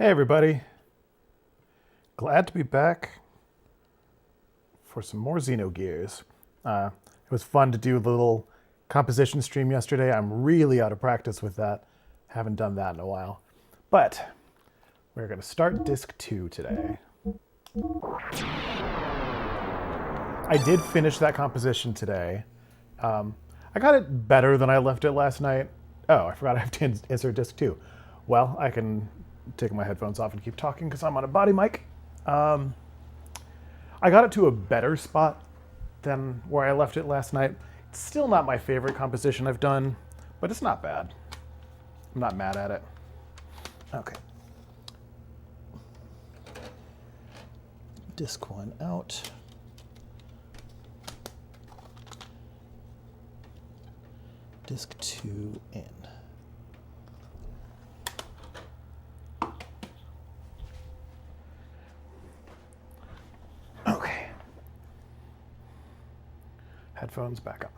Hey everybody, glad to be back for some more Xenogears. It was fun to do the little composition stream yesterday. I'm really out of practice with that. Haven't done that in a while. But we're going to start Disc 2 today. I did finish that composition today. I got it better than I left it last night. Oh, I forgot I have to insert Disc 2. Well, I can take my headphones off and keep talking because I'm on a body mic. I got it to a better spot than where I left it last night. It's still not my favorite composition I've done, but it's not bad. I'm not mad at it. Okay. Disc 1 out. Disc 2 in. Okay. Headphones back on.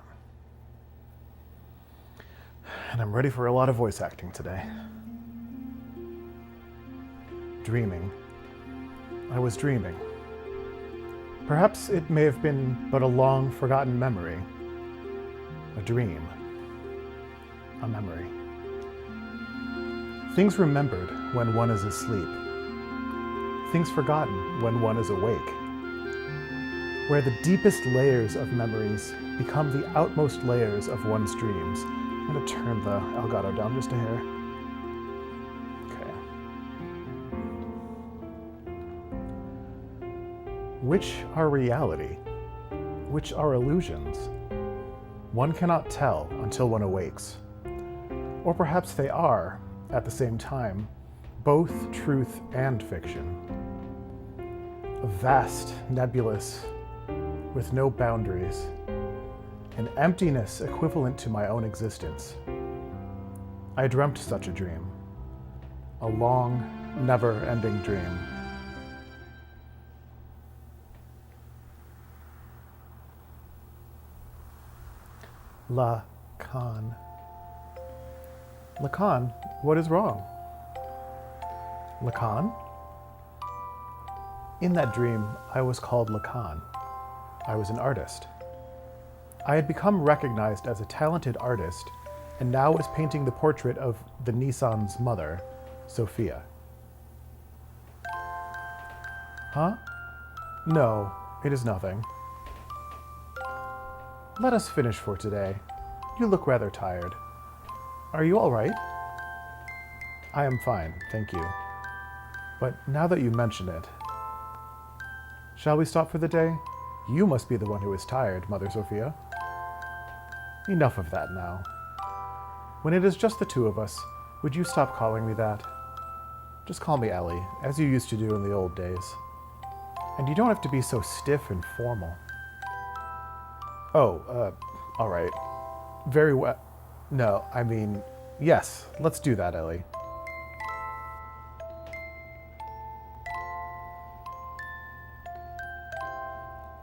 And I'm ready for a lot of voice acting today. Dreaming. I was dreaming. Perhaps it may have been but a long forgotten memory. A dream. A memory. Things remembered when one is asleep. Things forgotten when one is awake. Where the deepest layers of memories become the outmost layers of one's dreams. I'm going to turn the Elgato down just a hair. Okay. Which are reality? Which are illusions? One cannot tell until one awakes. Or perhaps they are, at the same time, both truth and fiction. A vast, nebulous, with no boundaries, an emptiness equivalent to my own existence. I dreamt such a dream, a long, never-ending dream. Lacan. Lacan, what is wrong? Lacan? In that dream, I was called Lacan. I was an artist. I had become recognized as a talented artist and now was painting the portrait of the Nissan's mother, Sophia. Huh? No, it is nothing. Let us finish for today. You look rather tired. Are you all right? I am fine, thank you. But now that you mention it, shall we stop for the day? You must be the one who is tired, Mother Sophia. Enough of that now. When it is just the two of us, would you stop calling me that? Just call me Elly, as you used to do in the old days. And you don't have to be so stiff and formal. Oh, all right. Very well. No, I mean, yes, let's do that, Elly.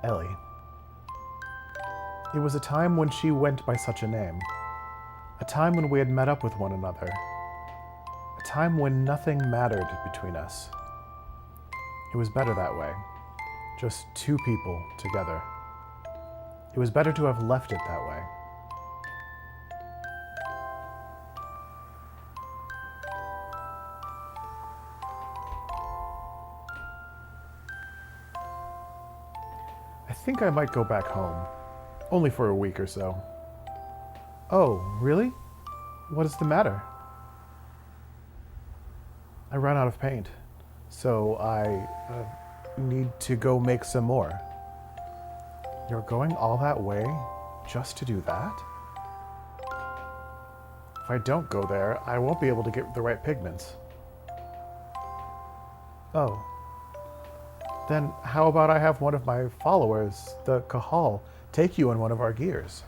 Elly. It was a time when she went by such a name. A time when we had met up with one another. A time when nothing mattered between us. It was better that way. Just two people together. It was better to have left it that way. I think I might go back home. Only for a week or so. Oh, really? What is the matter? I ran out of paint, so I need to go make some more. You're going all that way just to do that? If I don't go there, I won't be able to get the right pigments. Oh. Then how about I have one of my followers, the Cahal, take you in one of our gears?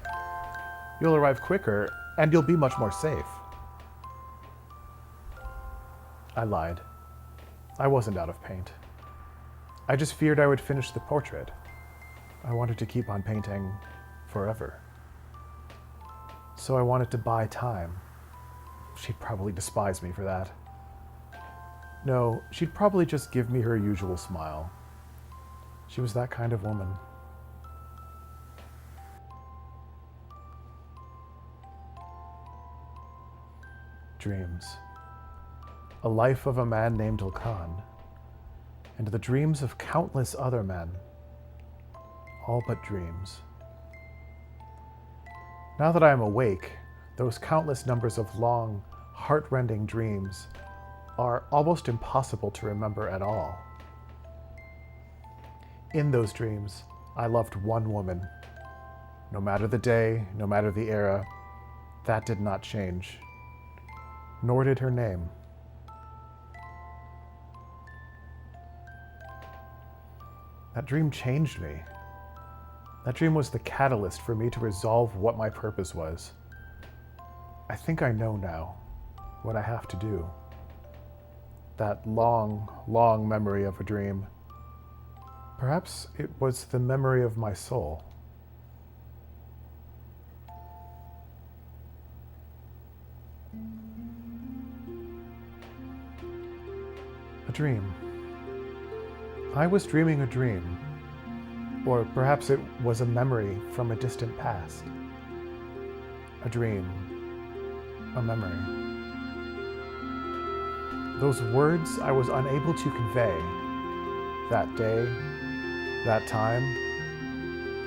You'll arrive quicker, and you'll be much more safe. I lied. I wasn't out of paint. I just feared I would finish the portrait. I wanted to keep on painting forever. So I wanted to buy time. She'd probably despise me for that. No, she'd probably just give me her usual smile. She was that kind of woman. Dreams. A life of a man named Lacan, and the dreams of countless other men. All but dreams. Now that I am awake, those countless numbers of long, heart-rending dreams are almost impossible to remember at all. In those dreams, I loved one woman. No matter the day, no matter the era, that did not change. Nor did her name. That dream changed me. That dream was the catalyst for me to resolve what my purpose was. I think I know now what I have to do. That long, long memory of a dream. Perhaps it was the memory of my soul. A dream. I was dreaming a dream. Or perhaps it was a memory from a distant past. A dream. A memory. Those words I was unable to convey. That day, that time.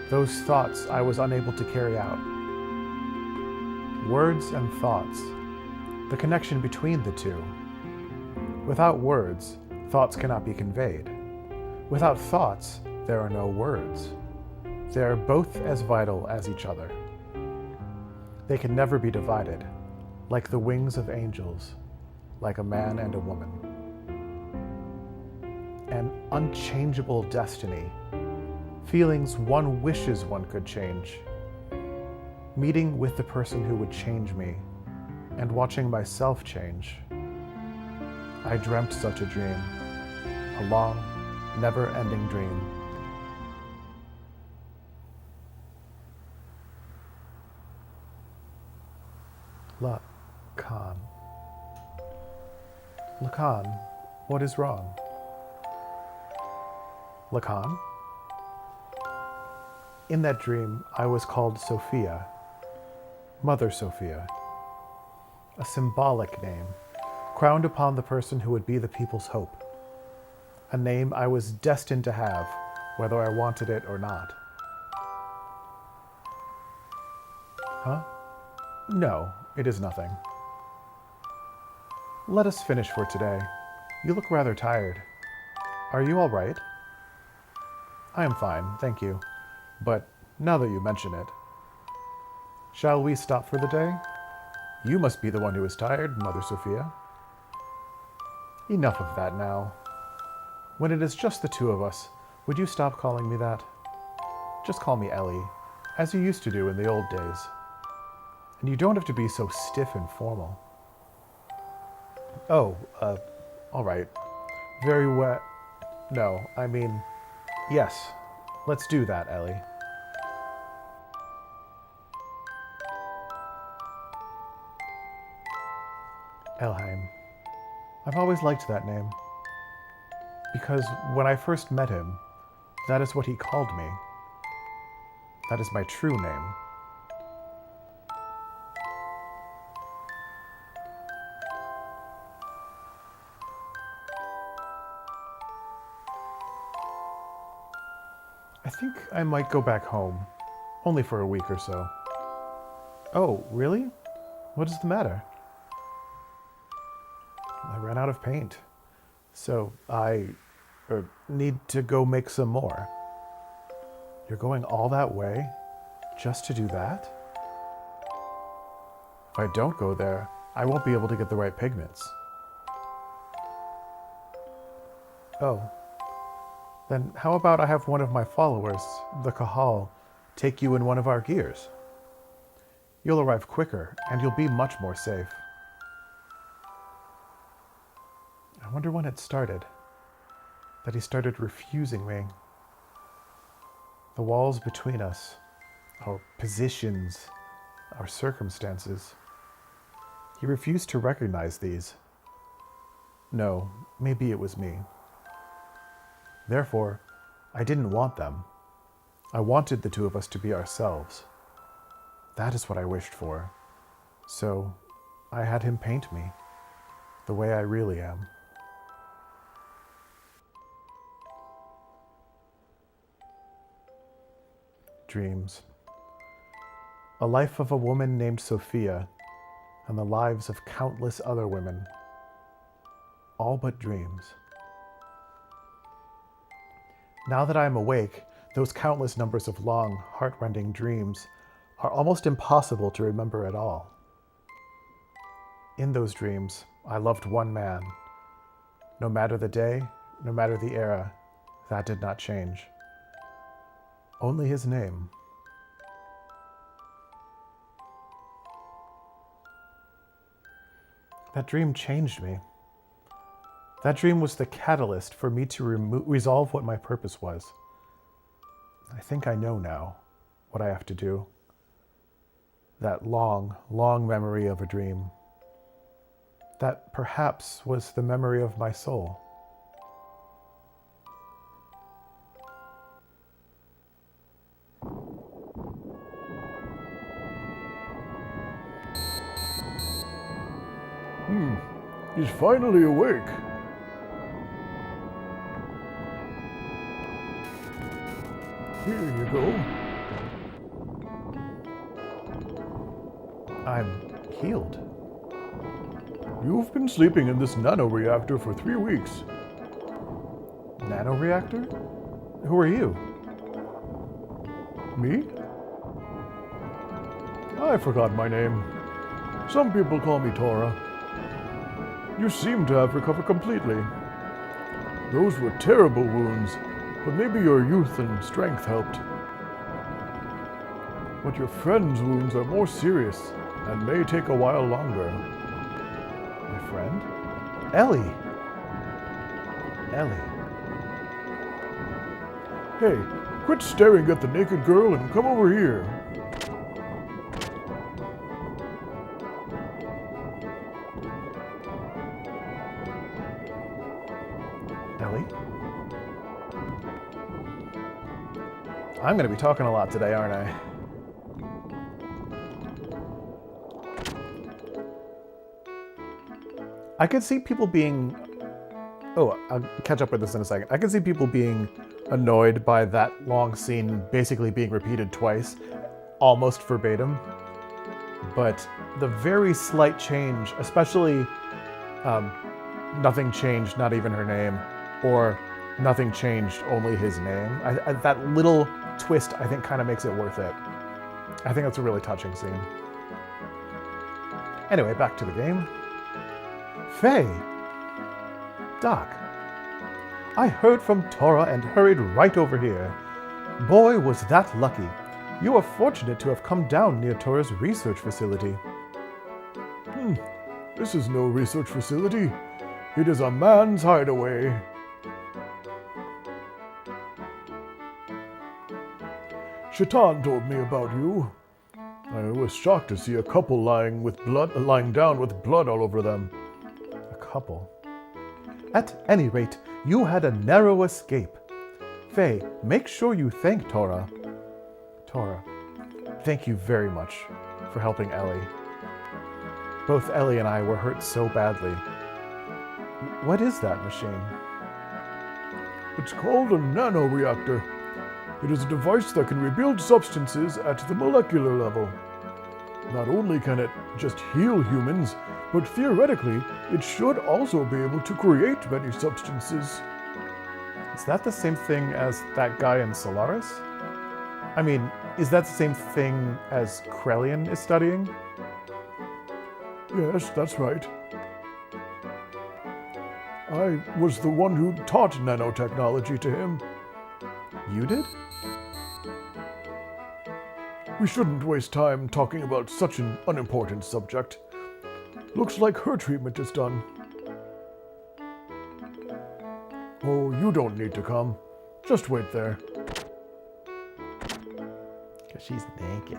Those thoughts I was unable to carry out. Words and thoughts. The connection between the two. Without words, thoughts cannot be conveyed. Without thoughts, there are no words. They are both as vital as each other. They can never be divided, like the wings of angels, like a man and a woman. An unchangeable destiny, feelings one wishes one could change. Meeting with the person who would change me, and watching myself change. I dreamt such a dream, a long, never-ending dream. Lacan. Lacan, what is wrong? Lacan? In that dream, I was called Sophia, Mother Sophia, a symbolic name, crowned upon the person who would be the people's hope, a name I was destined to have, whether I wanted it or not. Huh? No, it is nothing. Let us finish for today. You look rather tired. Are you all right? I am fine, thank you. But now that you mention it, shall we stop for the day? You must be the one who is tired, Mother Sophia. Enough of that now. When it is just the two of us, would you stop calling me that? Just call me Elly, as you used to do in the old days. And you don't have to be so stiff and formal. Oh, all right. Very well. No, I mean, yes. Let's do that, Elly. Elheim. I've always liked that name. Because when I first met him, that is what he called me. That is my true name. I think I might go back home, only for a week or so. Oh, really? What is the matter? I ran out of paint, so I need to go make some more. You're going all that way just to do that? If I don't go there, I won't be able to get the right pigments. Oh. Then how about I have one of my followers, the Kahal, take you in one of our gears? You'll arrive quicker, and you'll be much more safe. I wonder when it started. That he started refusing me. The walls between us, our positions, our circumstances. He refused to recognize these. No, maybe it was me. Therefore, I didn't want them. I wanted the two of us to be ourselves. That is what I wished for. So, I had him paint me, the way I really am. Dreams. A life of a woman named Sophia, and the lives of countless other women. All but dreams. Now that I am awake, those countless numbers of long, heart-rending dreams are almost impossible to remember at all. In those dreams, I loved one man. No matter the day, no matter the era, that did not change. Only his name. That dream changed me. That dream was the catalyst for me to resolve what my purpose was. I think I know now what I have to do. That long, long memory of a dream. That perhaps was the memory of my soul. He's finally awake. Here you go. I'm healed. You've been sleeping in this nanoreactor for 3 weeks. Nanoreactor? Who are you? Me? I forgot my name. Some people call me Taura. You seem to have recovered completely. Those were terrible wounds, but maybe your youth and strength helped. But your friend's wounds are more serious and may take a while longer. My friend? Elly! Elly. Hey, quit staring at the naked girl and come over here. Elly? I'm going to be talking a lot today, aren't I? I could see people being... Oh, I'll catch up with this in a second. I can see people being annoyed by that long scene basically being repeated twice, almost verbatim. But the very slight change, especially nothing changed, not even her name, or nothing changed, only his name. That little twist, I think, kind of makes it worth it. I think that's a really touching scene. Anyway, back to the game. Faye! Doc. I heard from Taura and hurried right over here. Boy, was that lucky. You are fortunate to have come down near Taura's research facility. This is no research facility. It is a man's hideaway. Shaitan told me about you. I was shocked to see a couple lying down with blood all over them. A couple? At any rate, you had a narrow escape. Faye, make sure you thank Taura. Taura, thank you very much for helping Elly. Both Elly and I were hurt so badly. What is that machine? It's called a nanoreactor. It is a device that can rebuild substances at the molecular level. Not only can it just heal humans, but theoretically, it should also be able to create many substances. Is that the same thing as that guy in Solaris? I mean, is that the same thing as Krelian is studying? Yes, that's right. I was the one who taught nanotechnology to him. You did? We shouldn't waste time talking about such an unimportant subject. Looks like her treatment is done. Oh, you don't need to come. Just wait there. Because she's naked.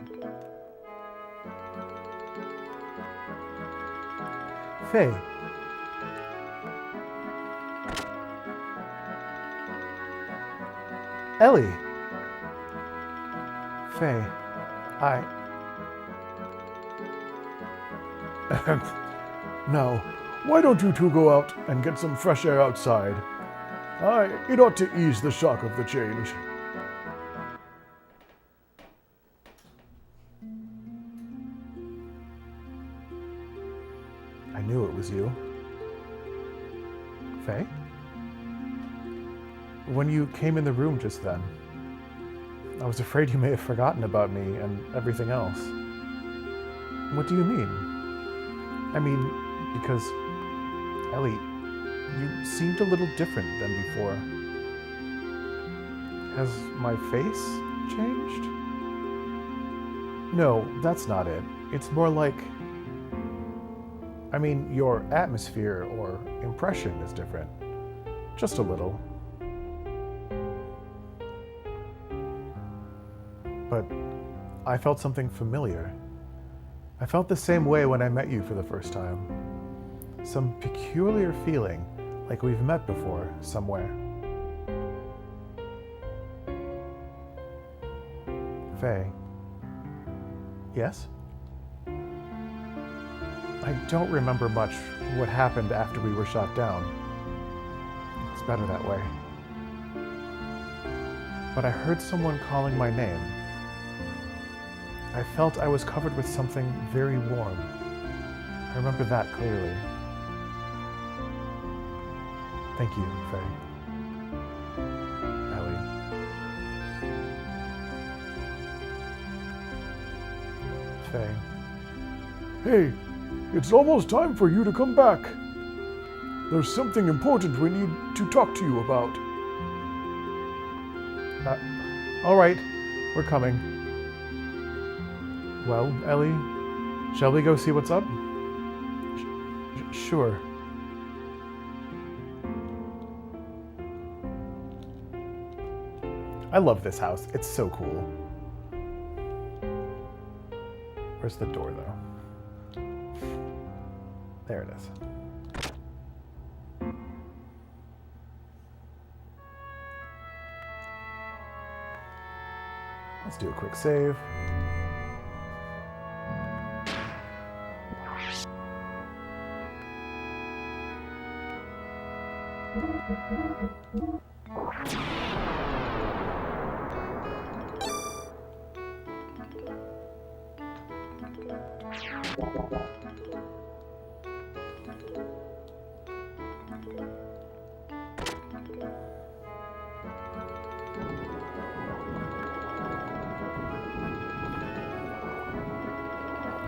Faye, Elly! Faye, Now, why don't you two go out and get some fresh air outside? It ought to ease the shock of the change. I knew it was you. Faye? When you came in the room just then, I was afraid you may have forgotten about me and everything else. What do you mean? I mean, because, Elly, you seemed a little different than before. Has my face changed? No, that's not it. It's more like... I mean, your atmosphere or impression is different. Just a little. But I felt something familiar. I felt the same way when I met you for the first time. Some peculiar feeling, like we've met before, somewhere. Faye. Yes? I don't remember much what happened after we were shot down. It's better that way. But I heard someone calling my name. I felt I was covered with something very warm. I remember that clearly. Thank you, Faye. Elly. Faye. Hey, it's almost time for you to come back. There's something important we need to talk to you about. All right, we're coming. Well, Elly, shall we go see what's up? Sure. I love this house. It's so cool. Where's the door, though? There it is. Let's do a quick save.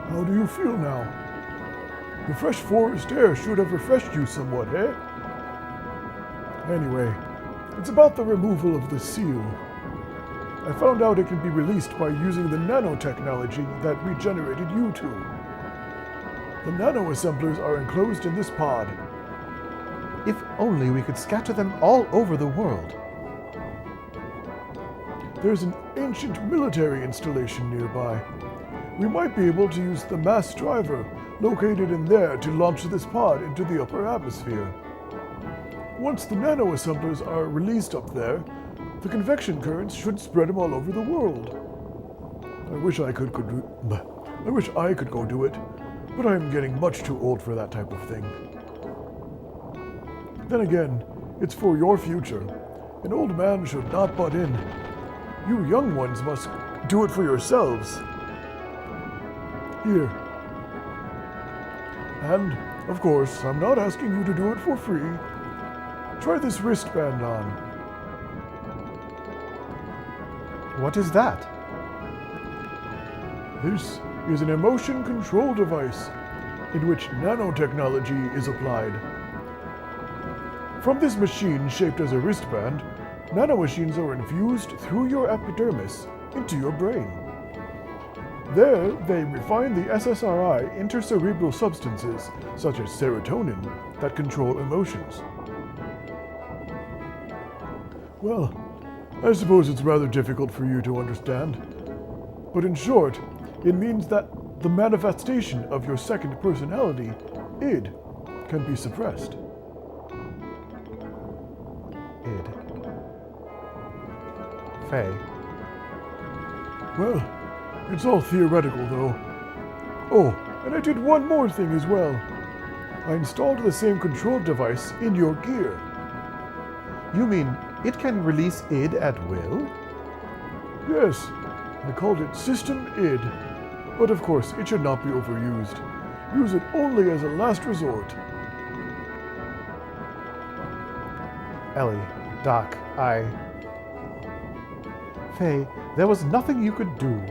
How do you feel now? The fresh forest air should have refreshed you somewhat, eh? Anyway, it's about the removal of the seal. I found out it can be released by using the nanotechnology that regenerated you two. The nanoassemblers are enclosed in this pod. If only we could scatter them all over the world. There's an ancient military installation nearby. We might be able to use the mass driver located in there to launch this pod into the upper atmosphere. Once the nanoassemblers are released up there, the convection currents should spread them all over the world. I wish I could go do it, but I'm getting much too old for that type of thing. Then again, it's for your future. An old man should not butt in. You young ones must do it for yourselves. Here. And, of course, I'm not asking you to do it for free. Try this wristband on. What is that? This is an emotion control device in which nanotechnology is applied. From this machine shaped as a wristband, nanomachines are infused through your epidermis into your brain. There, they refine the SSRI intercerebral substances, such as serotonin, that control emotions. Well, I suppose it's rather difficult for you to understand. But in short, it means that the manifestation of your second personality, id, can be suppressed. Id. Faye. Well, it's all theoretical, though. Oh, and I did one more thing as well. I installed the same control device in your gear. You mean it can release id at will? Yes, I called it System id. But of course, it should not be overused. Use it only as a last resort. Elly, Doc, Faye, there was nothing you could do.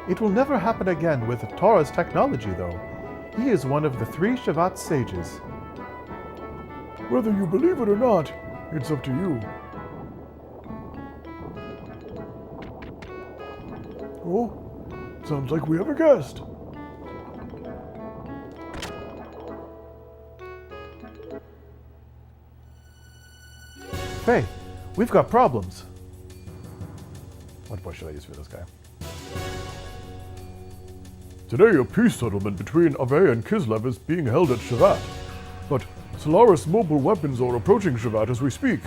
It will never happen again with Taura's technology, though. He is one of the 3 Shavat sages. Whether you believe it or not, it's up to you. Oh, sounds like we have a guest. Faye, we've got problems. What voice should I use for this guy? Today, a peace settlement between Ave and Kislev is being held at Shavat. But Solaris mobile weapons are approaching Shavat as we speak.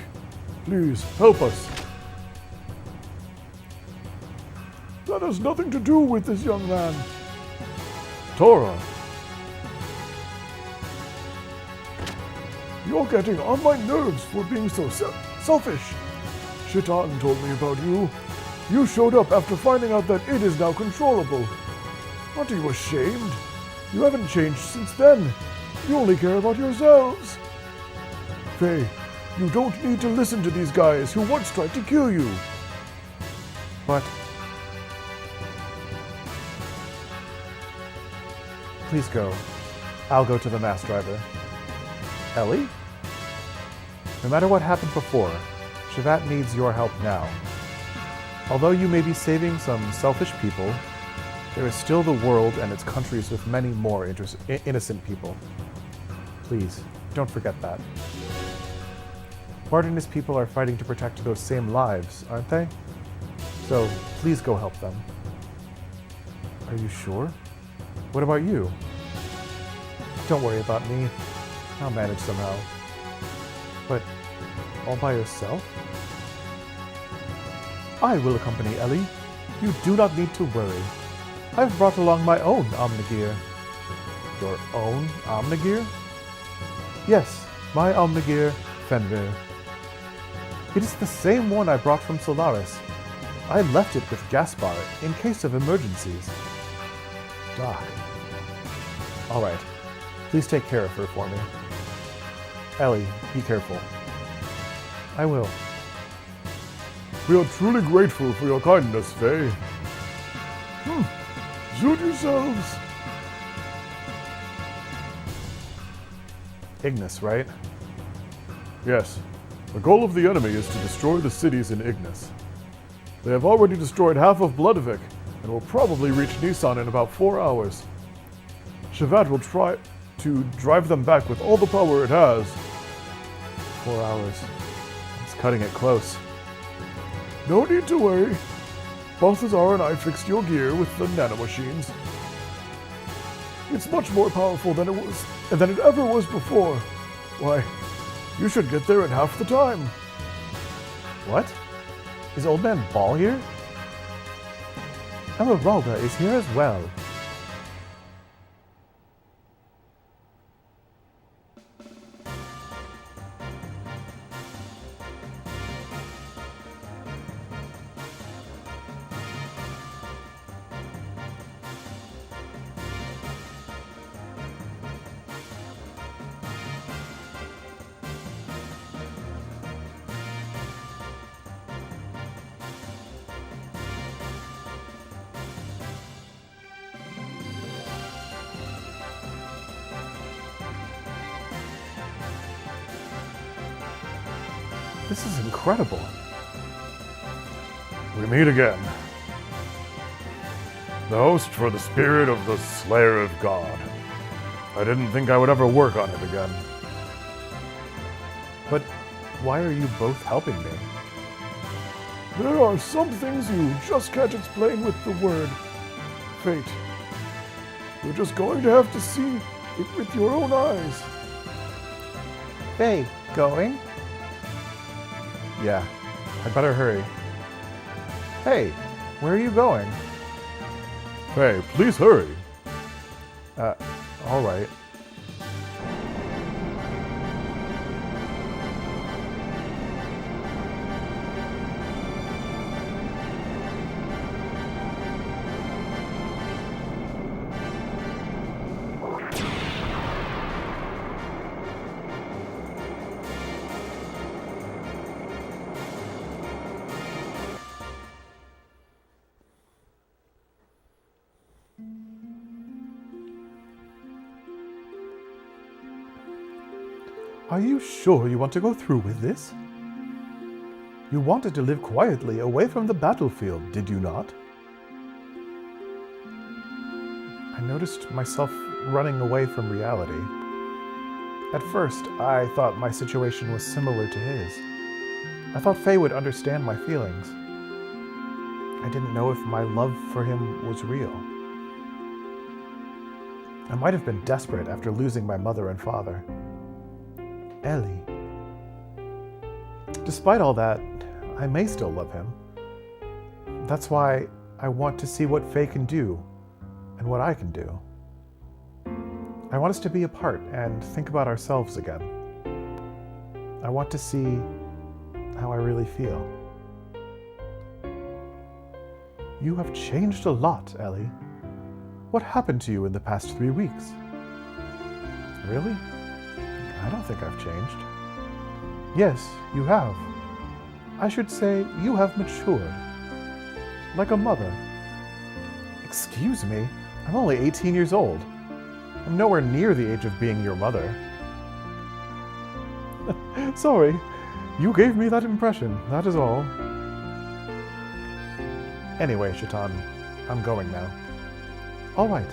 Please, help us. That has nothing to do with this young man. Taura. You're getting on my nerves for being so selfish. Shaitan told me about you. You showed up after finding out that it is now controllable. Aren't you ashamed? You haven't changed since then. You only care about yourselves. Faye, you don't need to listen to these guys who once tried to kill you. But... Please go. I'll go to the mass driver. Elly? No matter what happened before, Shavat needs your help now. Although you may be saving some selfish people, there is still the world and its countries with many more innocent people. Please, don't forget that. Bart and his people are fighting to protect those same lives, aren't they? So, please go help them. Are you sure? What about you? Don't worry about me. I'll manage somehow. But all by yourself? I will accompany Elly. You do not need to worry. I've brought along my own Omnigear. Your own Omnigear? Yes, my Omnigear, Fenrir. It is the same one I brought from Solaris. I left it with Gaspar in case of emergencies. Doc. All right. Please take care of her for me. Elly, be careful. I will. We are truly grateful for your kindness, Faye. Suit yourselves. Ignis, right? Yes. The goal of the enemy is to destroy the cities in Ignis. They have already destroyed half of Bloodvik and will probably reach Nisan in about 4 hours. Shavat will try to drive them back with all the power it has. 4 hours. It's cutting it close. No need to worry. Balthazar and I fixed your gear with the nanomachines. It's much more powerful than it ever was before. Why, you should get there in half the time. What? Is Old Man Ball here? Emeralda is here as well. This is incredible. We meet again. The host for the spirit of the Slayer of God. I didn't think I would ever work on it again. But why are you both helping me? There are some things you just can't explain with the word fate. You're just going to have to see it with your own eyes. Faye, going? Yeah, I'd better hurry. Hey, where are you going? Hey, please hurry. All right. Are you sure you want to go through with this? You wanted to live quietly away from the battlefield, did you not? I noticed myself running away from reality. At first, I thought my situation was similar to his. I thought Faye would understand my feelings. I didn't know if my love for him was real. I might have been desperate after losing my mother and father. Elly. Despite all that, I may still love him. That's why I want to see what Faye can do and what I can do. I want us to be apart and think about ourselves again. I want to see how I really feel. You have changed a lot, Elly. What happened to you in the past 3 weeks? Really? I don't think I've changed. Yes, you have. I should say you have matured. Like a mother. Excuse me, I'm only 18 years old. I'm nowhere near the age of being your mother. Sorry, you gave me that impression, that is all. Anyway, Shaitan, I'm going now. All right,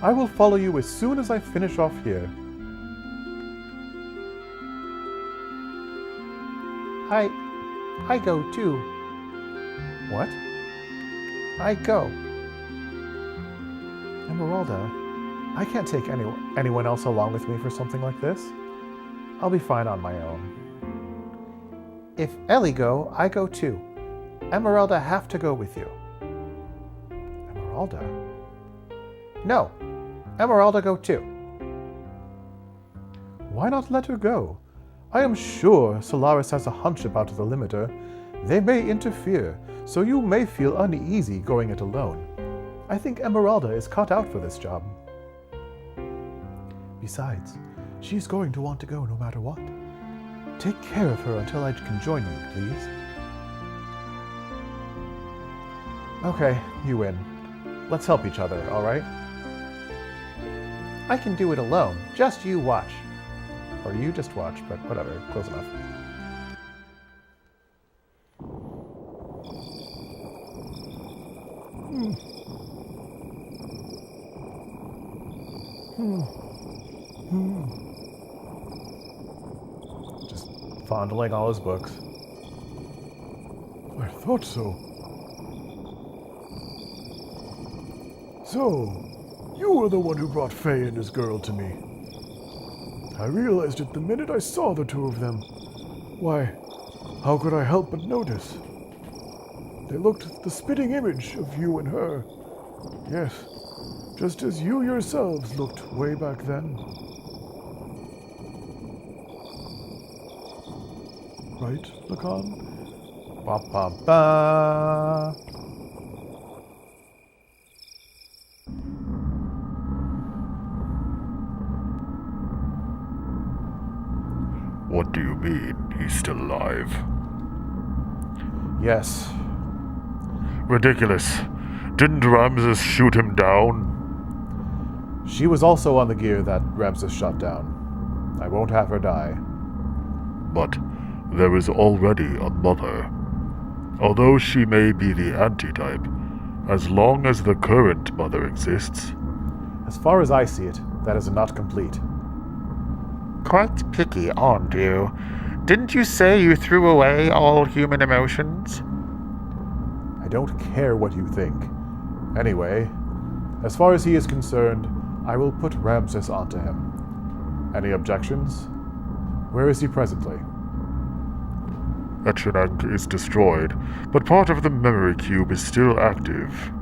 I will follow you as soon as I finish off here. I go too. What? I go. Emeralda, I can't take anyone else along with me for something like this. I'll be fine on my own. If Elly go, I go too. Emeralda have to go with you. Emeralda? No, Emeralda go too. Why not let her go? I am sure Solaris has a hunch about the limiter. They may interfere, so you may feel uneasy going it alone. I think Emeralda is cut out for this job. Besides, she's going to want to go no matter what. Take care of her until I can join you, please. Okay, you win. Let's help each other, all right? I can do it alone. Just you watch. Or you just watch, but whatever, close enough. Just fondling all his books. I thought so. So, you were the one who brought Faye and his girl to me. I realized it the minute I saw the two of them. Why, how could I help but notice? They looked the spitting image of you and her. Yes, just as you yourselves looked way back then. Right, Lacan? Ba ba ba. What do you mean, he's still alive? Yes. Ridiculous. Didn't Ramsus shoot him down? She was also on the gear that Ramsus shot down. I won't have her die. But there is already a mother. Although she may be the antitype, as long as the current mother exists. As far as I see it, that is not complete. Quite picky, aren't you? Didn't you say you threw away all human emotions? I don't care what you think. Anyway, as far as he is concerned, I will put Ramsus onto him. Any objections? Where is he presently? Echenank is destroyed, but part of the memory cube is still active.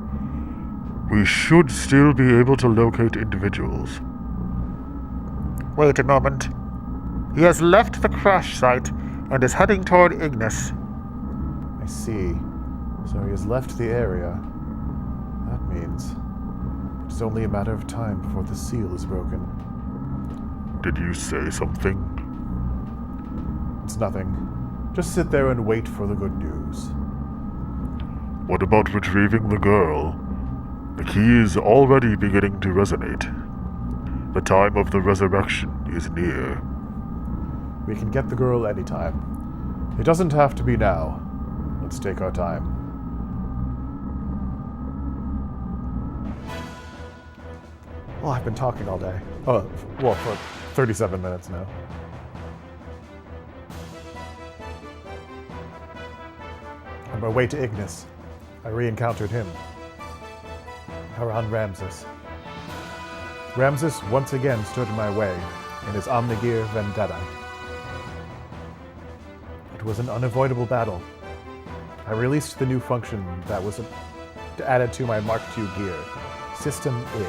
We should still be able to locate individuals. Wait a moment. He has left the crash site and is heading toward Ignis. I see. So he has left the area. That means it's only a matter of time before the seal is broken. Did you say something? It's nothing. Just sit there and wait for the good news. What about retrieving the girl? The key is already beginning to resonate. The time of the resurrection is near. We can get the girl anytime. It doesn't have to be now. Let's take our time. Well, I've been talking all day. Oh, well, for 37 minutes now. On my way to Ignis, I re-encountered him. Around Ramsus. Ramsus once again stood in my way in his Omnigear Vendetta. It was an unavoidable battle. I released the new function that was added to my Mark II gear, System ID.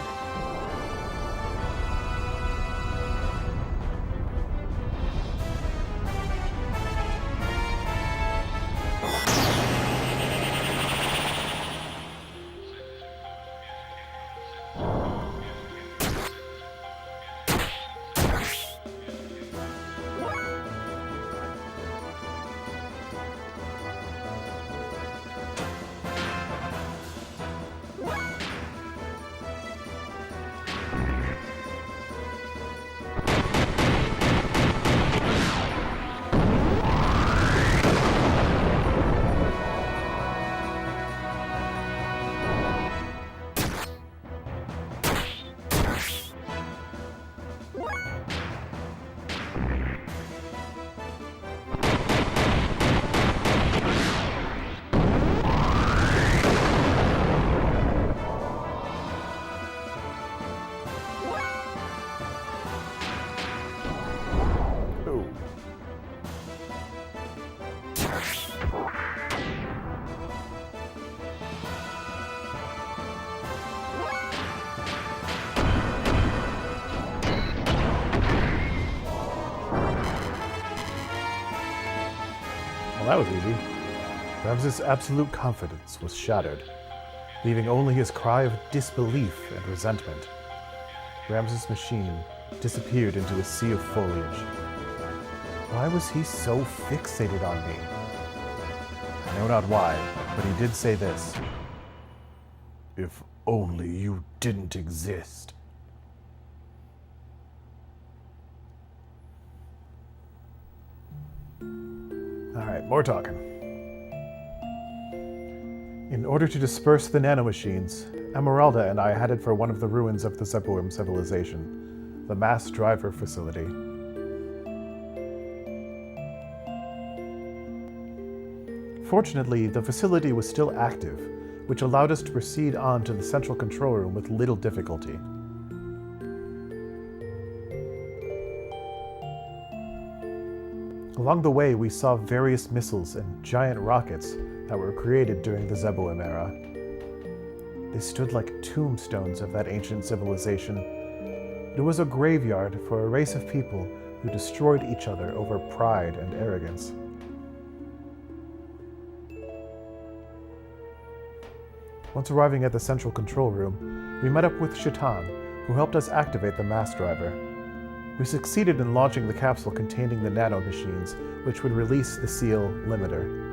Well, that was easy. Ramsus' absolute confidence was shattered, leaving only his cry of disbelief and resentment. Ramsus' machine disappeared into a sea of foliage. Why was he so fixated on me? I know not why, but he did say this. If only you didn't exist. Alright, more talking. In order to disperse the nanomachines, Emeralda and I headed for one of the ruins of the Zeboim civilization, the Mass Driver Facility. Fortunately, the facility was still active, which allowed us to proceed on to the central control room with little difficulty. Along the way, we saw various missiles and giant rockets that were created during the Zeboim era. They stood like tombstones of that ancient civilization. It was a graveyard for a race of people who destroyed each other over pride and arrogance. Once arriving at the central control room, we met up with Shaitan, who helped us activate the mass driver. We succeeded in launching the capsule containing the nanomachines, which would release the seal limiter.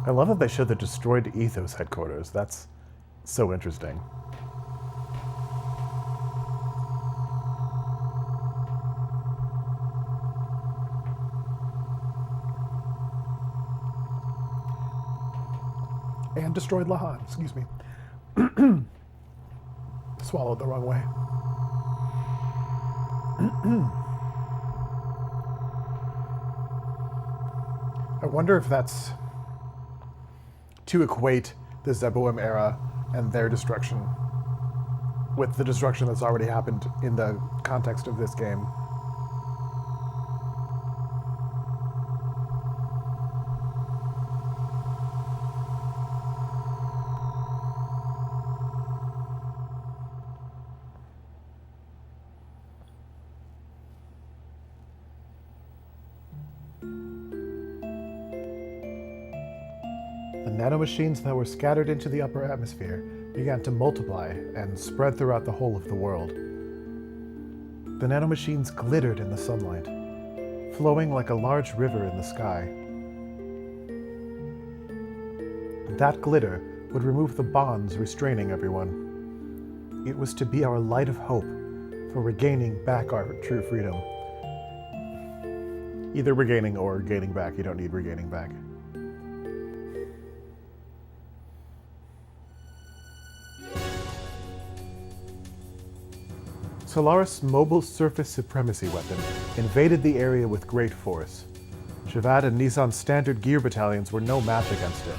I love that they showed the destroyed Ethos headquarters. That's so interesting. And destroyed Lacan, excuse me. Swallowed the wrong way. I wonder if that's to equate the Zeboim era and their destruction with the destruction that's already happened in the context of this game. The nanomachines that were scattered into the upper atmosphere began to multiply and spread throughout the whole of the world. The nanomachines glittered in the sunlight, flowing like a large river in the sky. That glitter would remove the bonds restraining everyone. It was to be our light of hope for regaining back our true freedom. Either regaining or gaining back. You don't need regaining back. Solaris' mobile surface supremacy weapon invaded the area with great force. Shavad and Nissan's standard gear battalions were no match against it.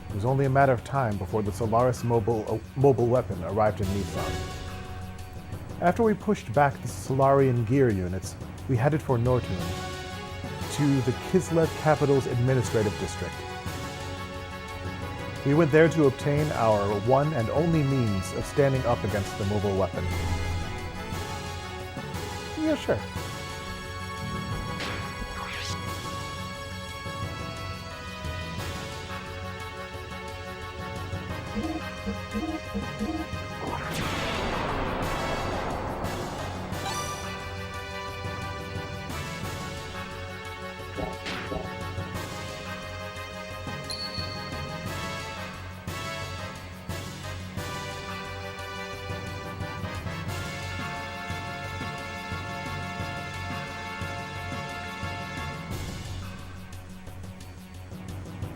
It was only a matter of time before the Solaris mobile weapon arrived in Nissan. After we pushed back the Solarian gear units, we headed for Nortun, to the Kislev capital's administrative district. We went there to obtain our one and only means of standing up against the mobile weapon. Yeah, sure.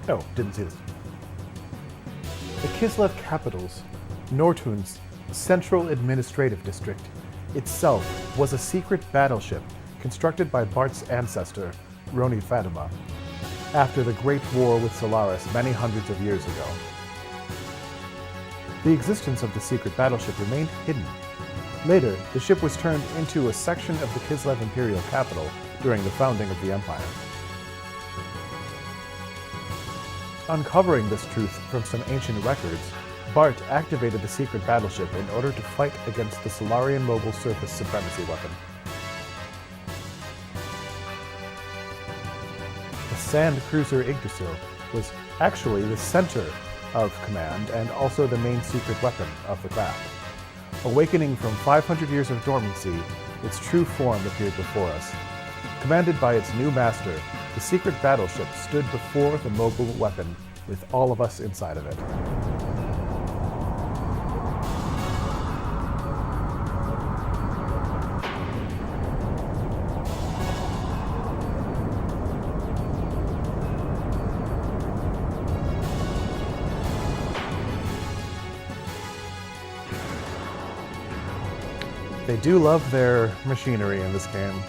Oh, didn't see this. The Kislev capital's, Nortun's central administrative district itself was a secret battleship constructed by Bart's ancestor, Roni Fatima, after the Great War with Solaris many hundreds of years ago. The existence of the secret battleship remained hidden. Later, the ship was turned into a section of the Kislev imperial capital during the founding of the empire. Uncovering this truth from some ancient records, Bart activated the secret battleship in order to fight against the Solarian mobile surface supremacy weapon. The sand cruiser Yggdrasil was actually the center of command and also the main secret weapon of the craft. Awakening from 500 years of dormancy, its true form appeared before us. Commanded by its new master, the secret battleship stood before the mobile weapon with all of us inside of it. They do love their machinery in this game.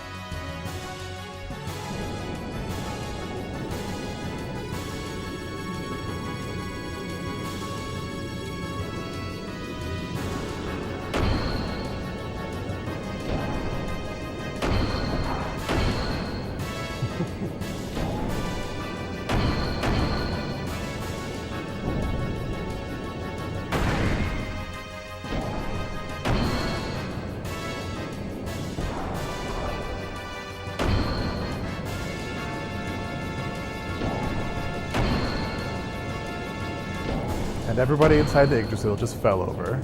And everybody inside the Yggdrasil just fell over.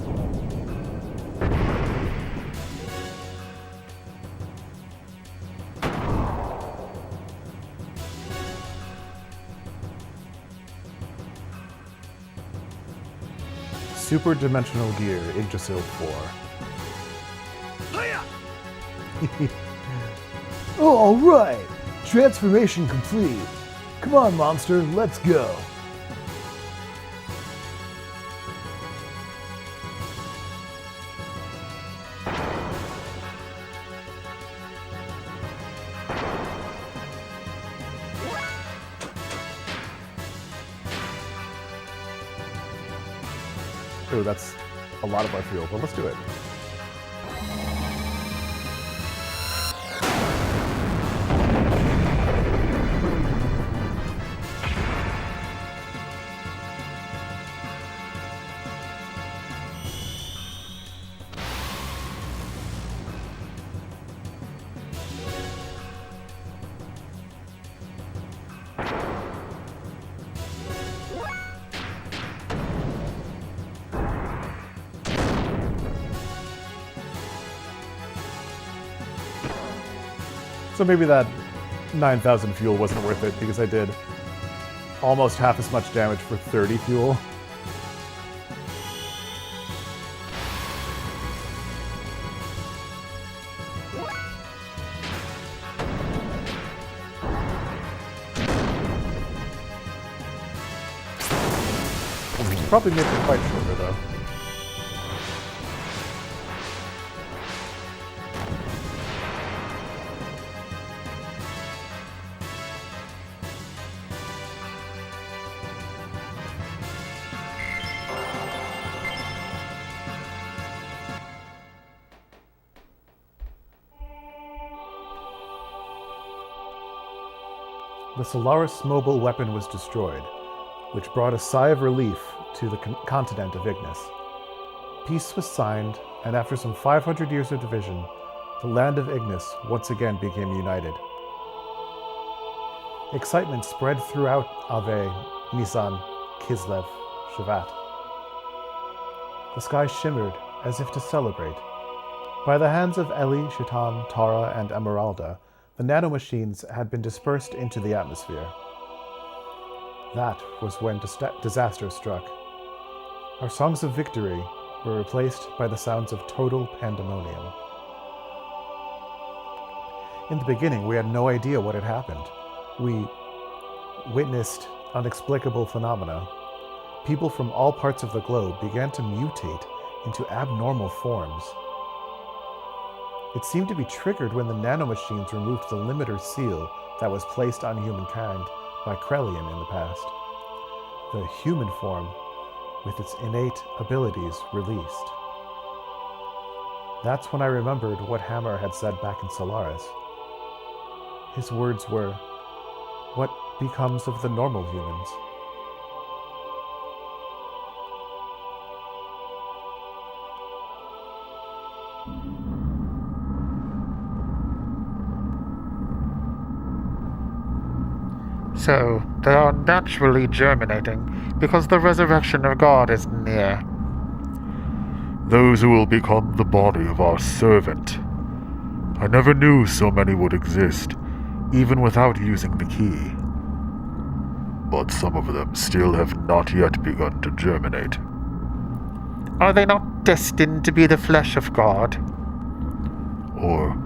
Super Dimensional Gear Yggdrasil 4. Oh, all right. Transformation complete. Come on, monster, let's go. Ooh, that's a lot of our fuel, but let's do it. So maybe that 9,000 fuel wasn't worth it because I did almost half as much damage for 30 fuel. Probably make the fight shorter though. The Solaris mobile weapon was destroyed, which brought a sigh of relief to the continent of Ignis. Peace was signed, and after some 500 years of division, the land of Ignis once again became united. Excitement spread throughout Ave, Nisan, Kislev, Shevat. The sky shimmered as if to celebrate. By the hands of Elly, Shaitan, Taura, and Emeralda, the nanomachines had been dispersed into the atmosphere. That was when disaster struck. Our songs of victory were replaced by the sounds of total pandemonium. In the beginning, we had no idea what had happened. We witnessed unexplicable phenomena. People from all parts of the globe began to mutate into abnormal forms. It seemed to be triggered when the nanomachines removed the limiter seal that was placed on humankind by Krelian in the past. The human form, with its innate abilities, released. That's when I remembered what Hammer had said back in Solaris. His words were, "What becomes of the normal humans?" So, they are naturally germinating because the resurrection of God is near. Those who will become the body of our servant. I never knew so many would exist, even without using the key. But some of them still have not yet begun to germinate. Are they not destined to be the flesh of God? Or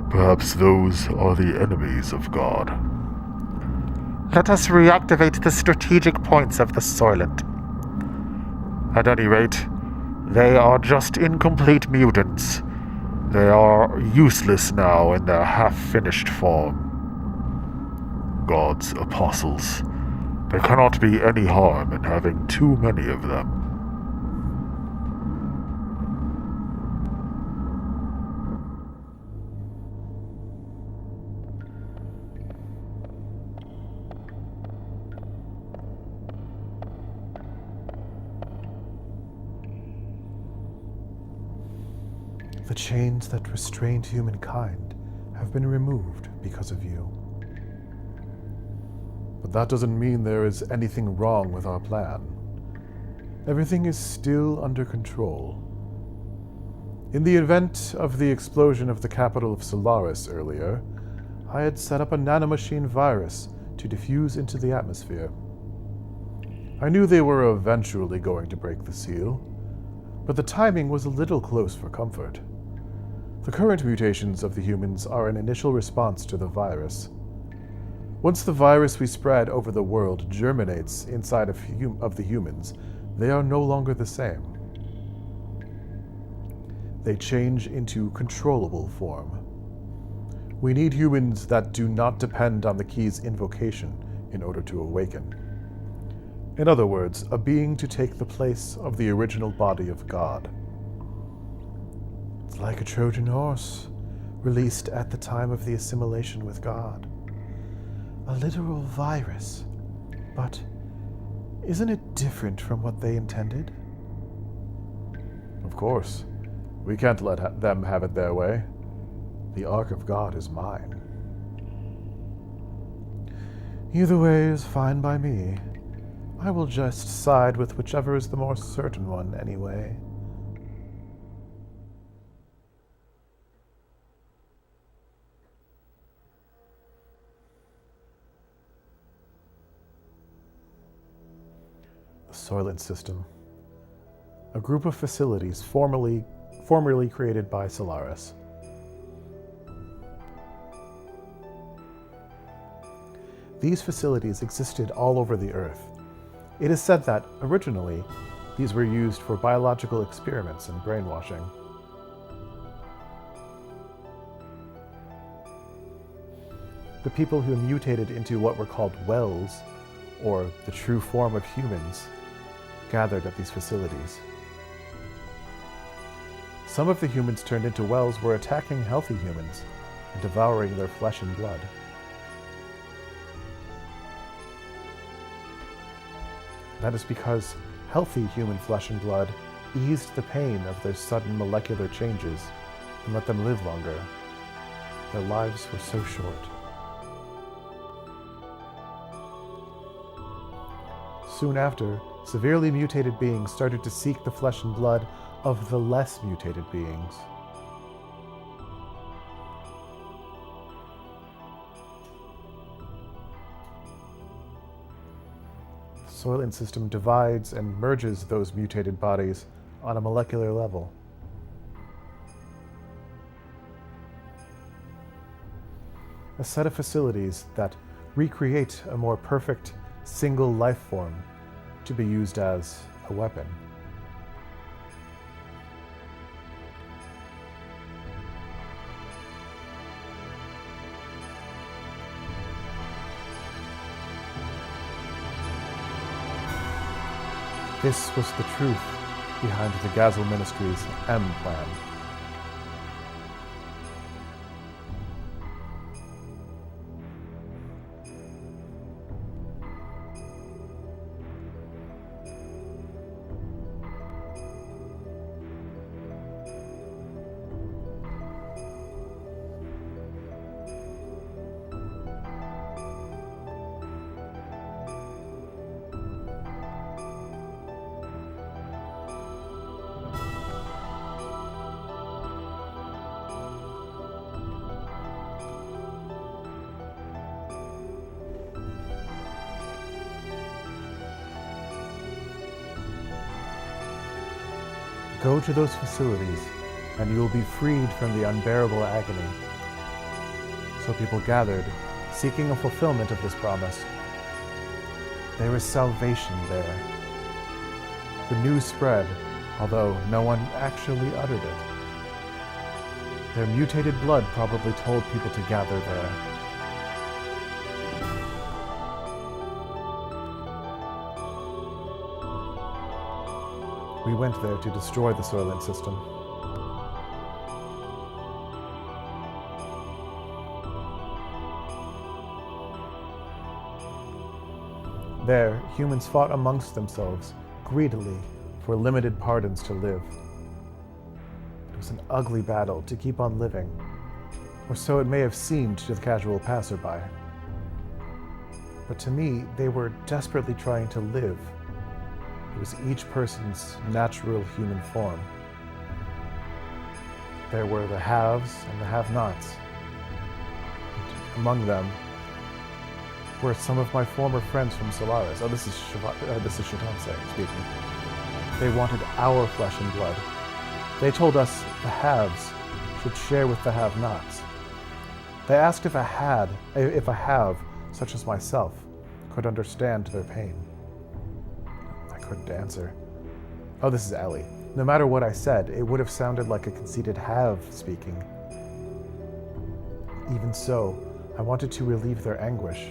perhaps those are the enemies of God. Let us reactivate the strategic points of the Soylent. At any rate, they are just incomplete mutants. They are useless now in their half-finished form. God's apostles. There cannot be any harm in having too many of them. The chains that restrained humankind have been removed because of you. But that doesn't mean there is anything wrong with our plan. Everything is still under control. In the event of the explosion of the capital of Solaris earlier, I had set up a nanomachine virus to diffuse into the atmosphere. I knew they were eventually going to break the seal, but the timing was a little close for comfort. The current mutations of the humans are an initial response to the virus. Once the virus we spread over the world germinates inside of the humans, they are no longer the same. They change into controllable form. We need humans that do not depend on the key's invocation in order to awaken. In other words, a being to take the place of the original body of God. It's like a Trojan horse, released at the time of the assimilation with God. A literal virus. But isn't it different from what they intended? Of course. We can't let them have it their way. The Ark of God is mine. Either way is fine by me. I will just side with whichever is the more certain one, anyway. The Soylent System. A group of facilities formerly created by Solaris. These facilities existed all over the Earth. It is said that, originally, these were used for biological experiments and brainwashing. The people who mutated into what were called wells, or the true form of humans, gathered at these facilities. Some of the humans turned into wells were attacking healthy humans and devouring their flesh and blood. That is because healthy human flesh and blood eased the pain of their sudden molecular changes and let them live longer. Their lives were so short. Soon after, severely mutated beings started to seek the flesh and blood of the less mutated beings. The Soylent System divides and merges those mutated bodies on a molecular level. A set of facilities that recreate a more perfect single life form to be used as a weapon. This was the truth behind the Gazel Ministry's M plan. Go to those facilities, and you will be freed from the unbearable agony. So people gathered, seeking a fulfillment of this promise. There is salvation there. The news spread, although no one actually uttered it. Their mutated blood probably told people to gather there. We went there to destroy the Soylent System. There, humans fought amongst themselves, greedily, for limited pardons to live. It was an ugly battle to keep on living, or so it may have seemed to the casual passerby. But to me, they were desperately trying to live. It was each person's natural human form. There were the haves and the have-nots. Among them were some of my former friends from Solaris. This is Shatance speaking. They wanted our flesh and blood. They told us the haves should share with the have-nots. They asked if a have, such as myself, could understand their pain. Couldn't answer. Oh, this is Elly. No matter what I said, it would have sounded like a conceited have speaking. Even so, I wanted to relieve their anguish,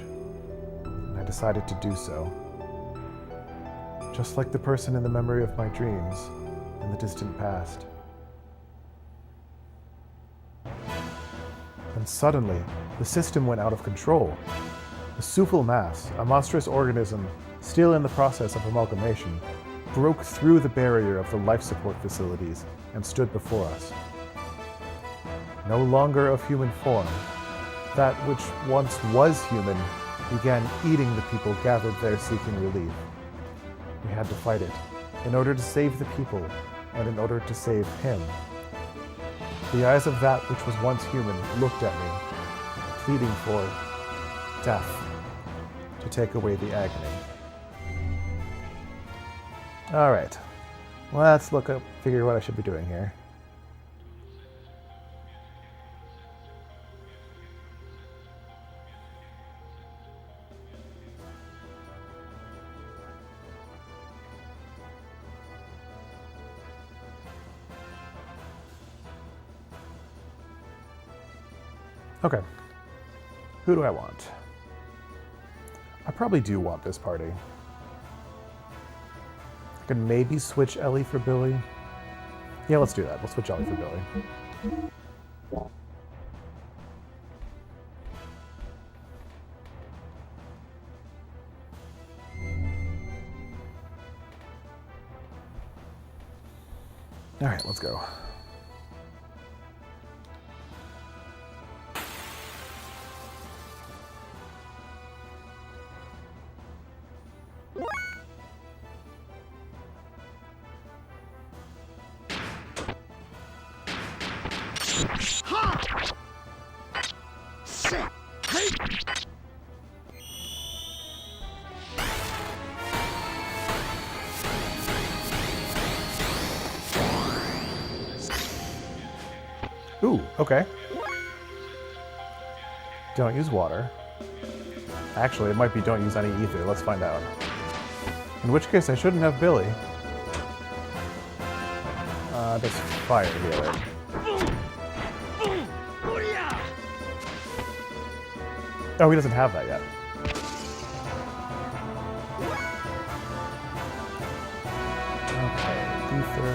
and I decided to do so. just like the person in the memory of my dreams in the distant past. And suddenly, the system went out of control. The Sufal Mass, a monstrous organism still in the process of amalgamation, broke through the barrier of the life support facilities and stood before us. No longer of human form, that which once was human began eating the people gathered there seeking relief. We had to fight it, in order to save the people, and in order to save him. The eyes of that which was once human looked at me, pleading for death, to take away the agony. Alright, let's look up, figure what I should be doing here. Okay, who do I want? I probably do want this party. I could maybe switch Ellie for Billy. Yeah, let's do that. We'll switch Ellie for Billy. All right, let's go. Ooh, okay. Don't use water. Actually, it might be don't use any ether. Let's find out. In which case, I shouldn't have Billy. Does fire heal it? Oh, he doesn't have that yet. Okay, ether.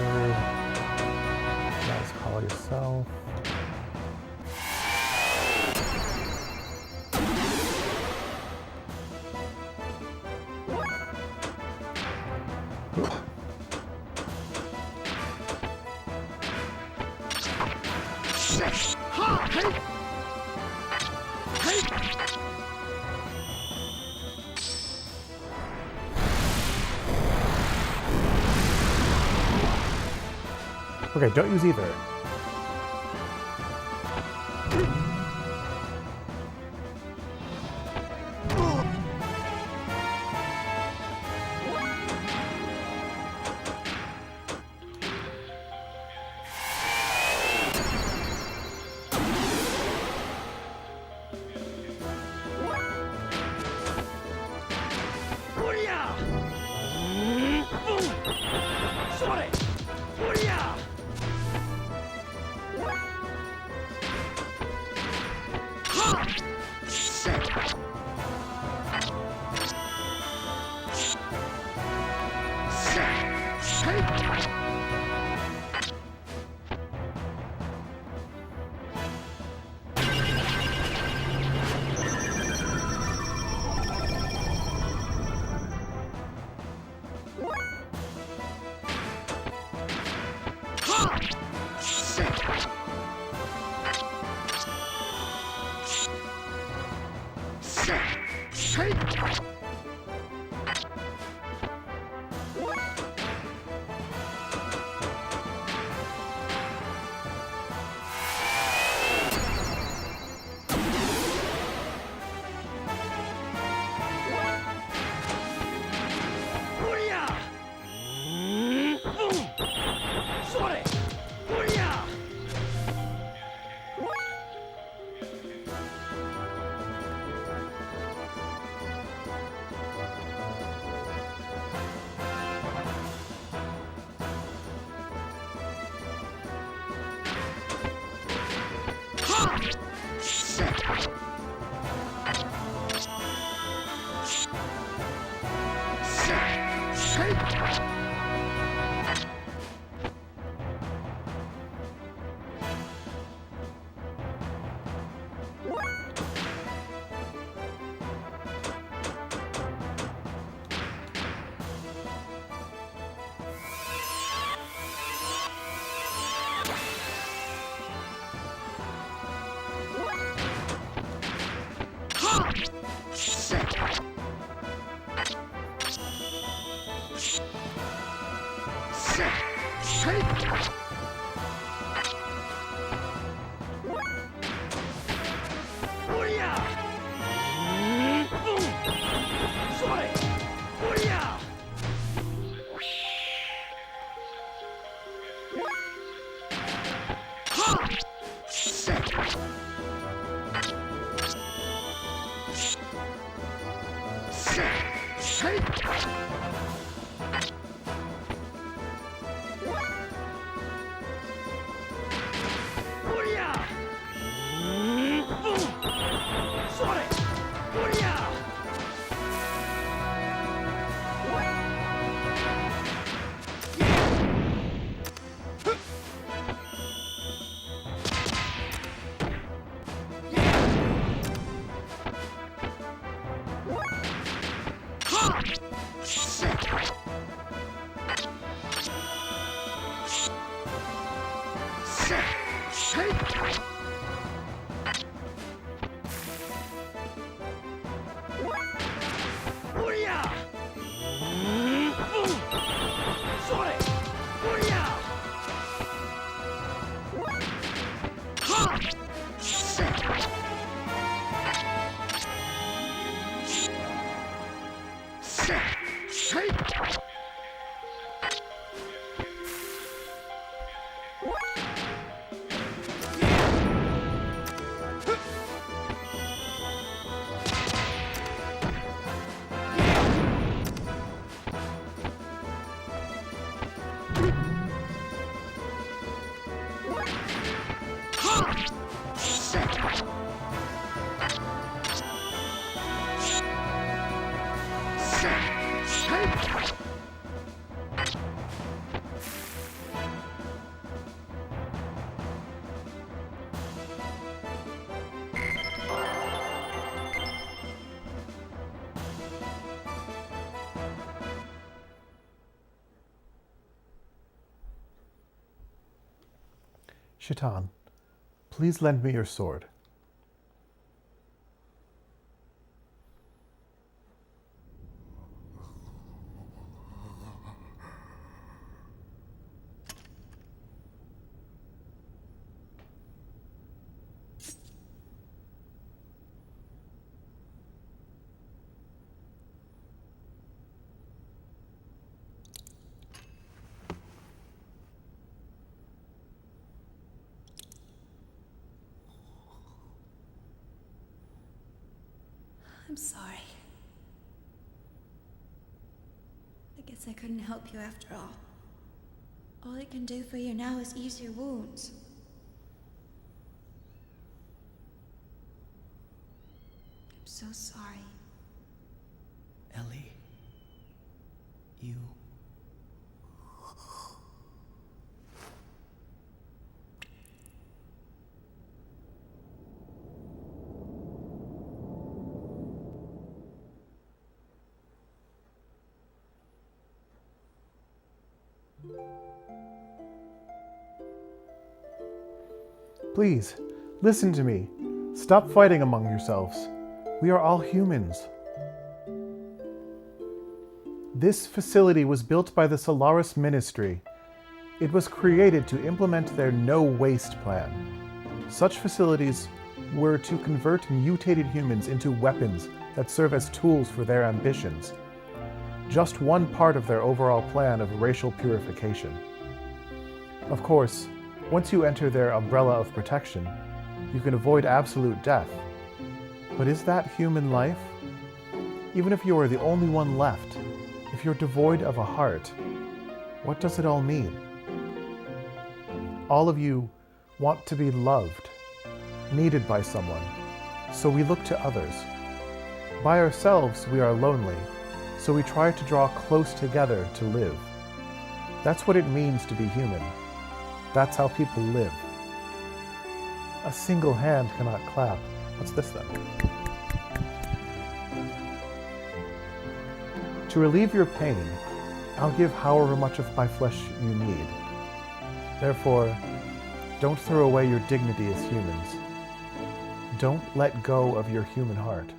Let's call yourself. Okay, don't use either. Take Shaitan, please lend me your sword. I'm sorry. I guess I couldn't help you after all. All I can do for you now is ease your wounds. I'm so sorry. Elly, you... Please, listen to me. Stop fighting among yourselves. We are all humans. This facility was built by the Solaris Ministry. It was created to implement their no-waste plan. Such facilities were to convert mutated humans into weapons that serve as tools for their ambitions. Just one part of their overall plan of racial purification. Of course, once you enter their umbrella of protection, you can avoid absolute death. But is that human life? Even if you are the only one left, if you're devoid of a heart, what does it all mean? All of you want to be loved, needed by someone, so we look to others. By ourselves, we are lonely, so we try to draw close together to live. That's what it means to be human. That's how people live. A single hand cannot clap. What's this then? To relieve your pain, I'll give however much of my flesh you need. Therefore, don't throw away your dignity as humans. Don't let go of your human heart.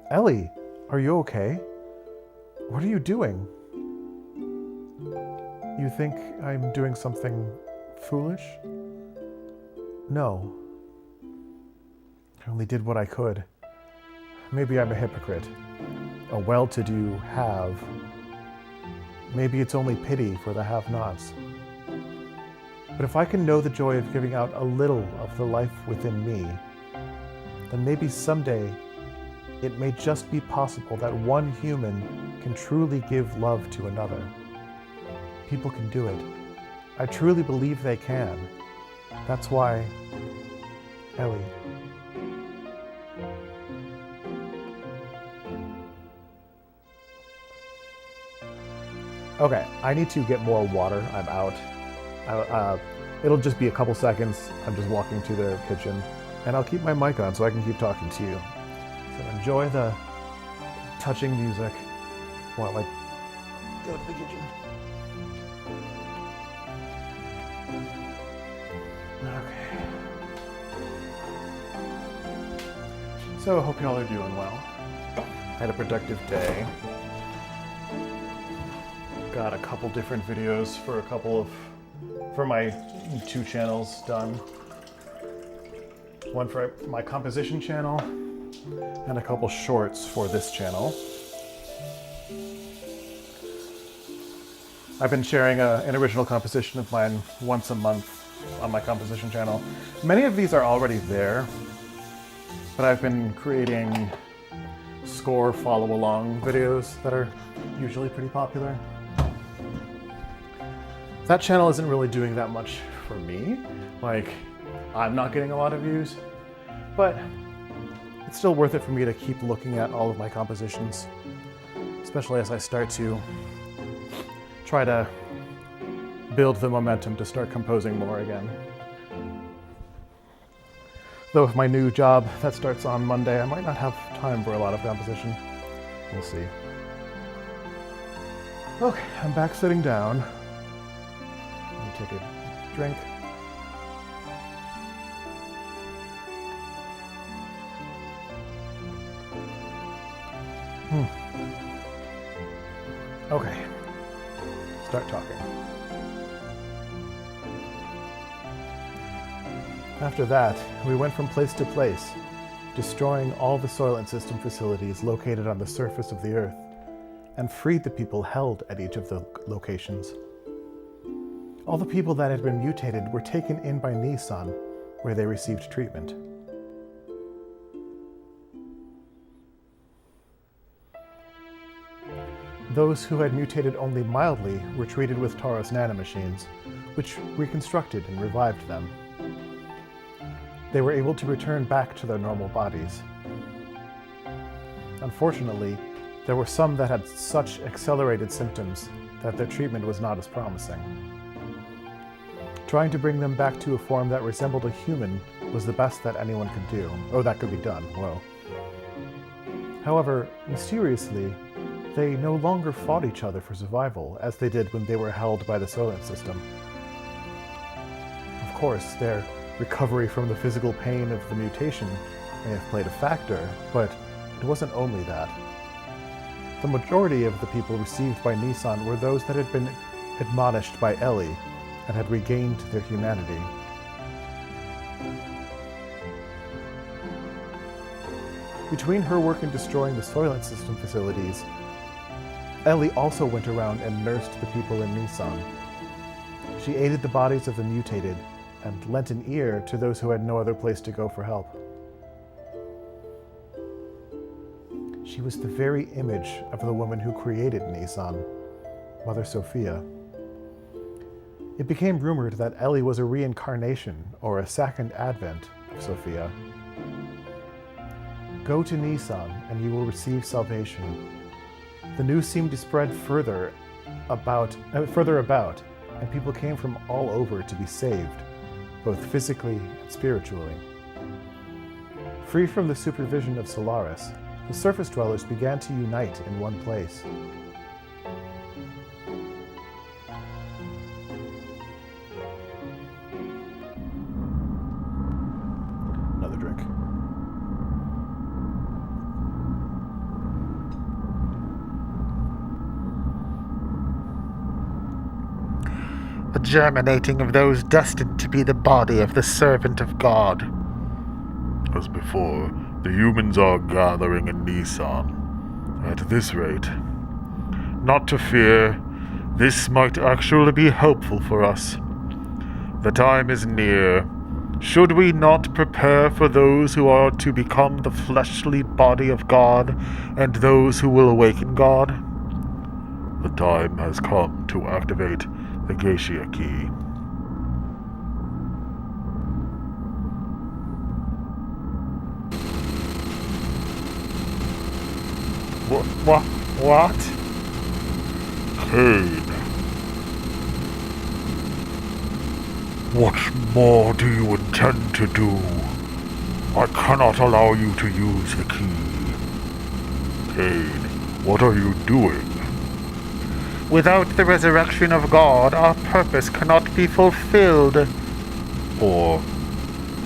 Elly, are you okay? What are you doing? You think I'm doing something foolish? No. I only did what I could. Maybe I'm a hypocrite. A well-to-do have. Maybe it's only pity for the have-nots. But if I can know the joy of giving out a little of the life within me, then maybe someday it may just be possible that one human can truly give love to another. People can do it. I truly believe they can. That's why, Elly. Okay, I need to get more water. I'm out. It'll just be a couple seconds. I'm just walking to the kitchen, and I'll keep my mic on so I can keep talking to you. So enjoy the touching music while I go to the kitchen. Okay. So I hope y'all are doing well. Had a productive day. Got a couple different videos for my 2 channels done. One for my composition channel and a couple shorts for this channel. I've been sharing an original composition of mine once a month on my composition channel. Many of these are already there, but I've been creating score follow-along videos that are usually pretty popular. That channel isn't really doing that much for me. Like, I'm not getting a lot of views, but it's still worth it for me to keep looking at all of my compositions, especially as I start to try to build the momentum to start composing more again. Though with my new job that starts on Monday, I might not have time for a lot of composition. We'll see. Okay, I'm back sitting down. Take a drink. Okay. Start talking. After that, we went from place to place, destroying all the Soylent system facilities located on the surface of the Earth, and freed the people held at each of the locations. All the people that had been mutated were taken in by Nissan, where they received treatment. Those who had mutated only mildly were treated with Taura's nanomachines, which reconstructed and revived them. They were able to return back to their normal bodies. Unfortunately, there were some that had such accelerated symptoms that their treatment was not as promising. Trying to bring them back to a form that resembled a human was the best that anyone could do. Oh, that could be done. Whoa. However, mysteriously, they no longer fought each other for survival as they did when they were held by the Soylent system. Of course, their recovery from the physical pain of the mutation may have played a factor, but it wasn't only that. The majority of the people received by Nissan were those that had been admonished by Elly and had regained their humanity. Between her work in destroying the Soylent system facilities, Elly also went around and nursed the people in Nissan. She aided the bodies of the mutated and lent an ear to those who had no other place to go for help. She was the very image of the woman who created Nissan, Mother Sophia. It became rumored that Elly was a reincarnation or a second advent of Sophia. Go to Nissan and you will receive salvation. The news seemed to spread further about, and people came from all over to be saved, both physically and spiritually. Free from the supervision of Solaris, the surface dwellers began to unite in one place. Another drink. The germinating of those destined to be the body of the servant of God. As before, the humans are gathering in Nissan. At this rate, Not to fear, this might actually be helpful for us. The time is near. Should we not prepare for those who are to become the fleshly body of God and those who will awaken God? The time has come to activate the Geisha key. What? Cain. What more do you intend to do? I cannot allow you to use the key. Cain, what are you doing? Without the resurrection of God, our purpose cannot be fulfilled. Or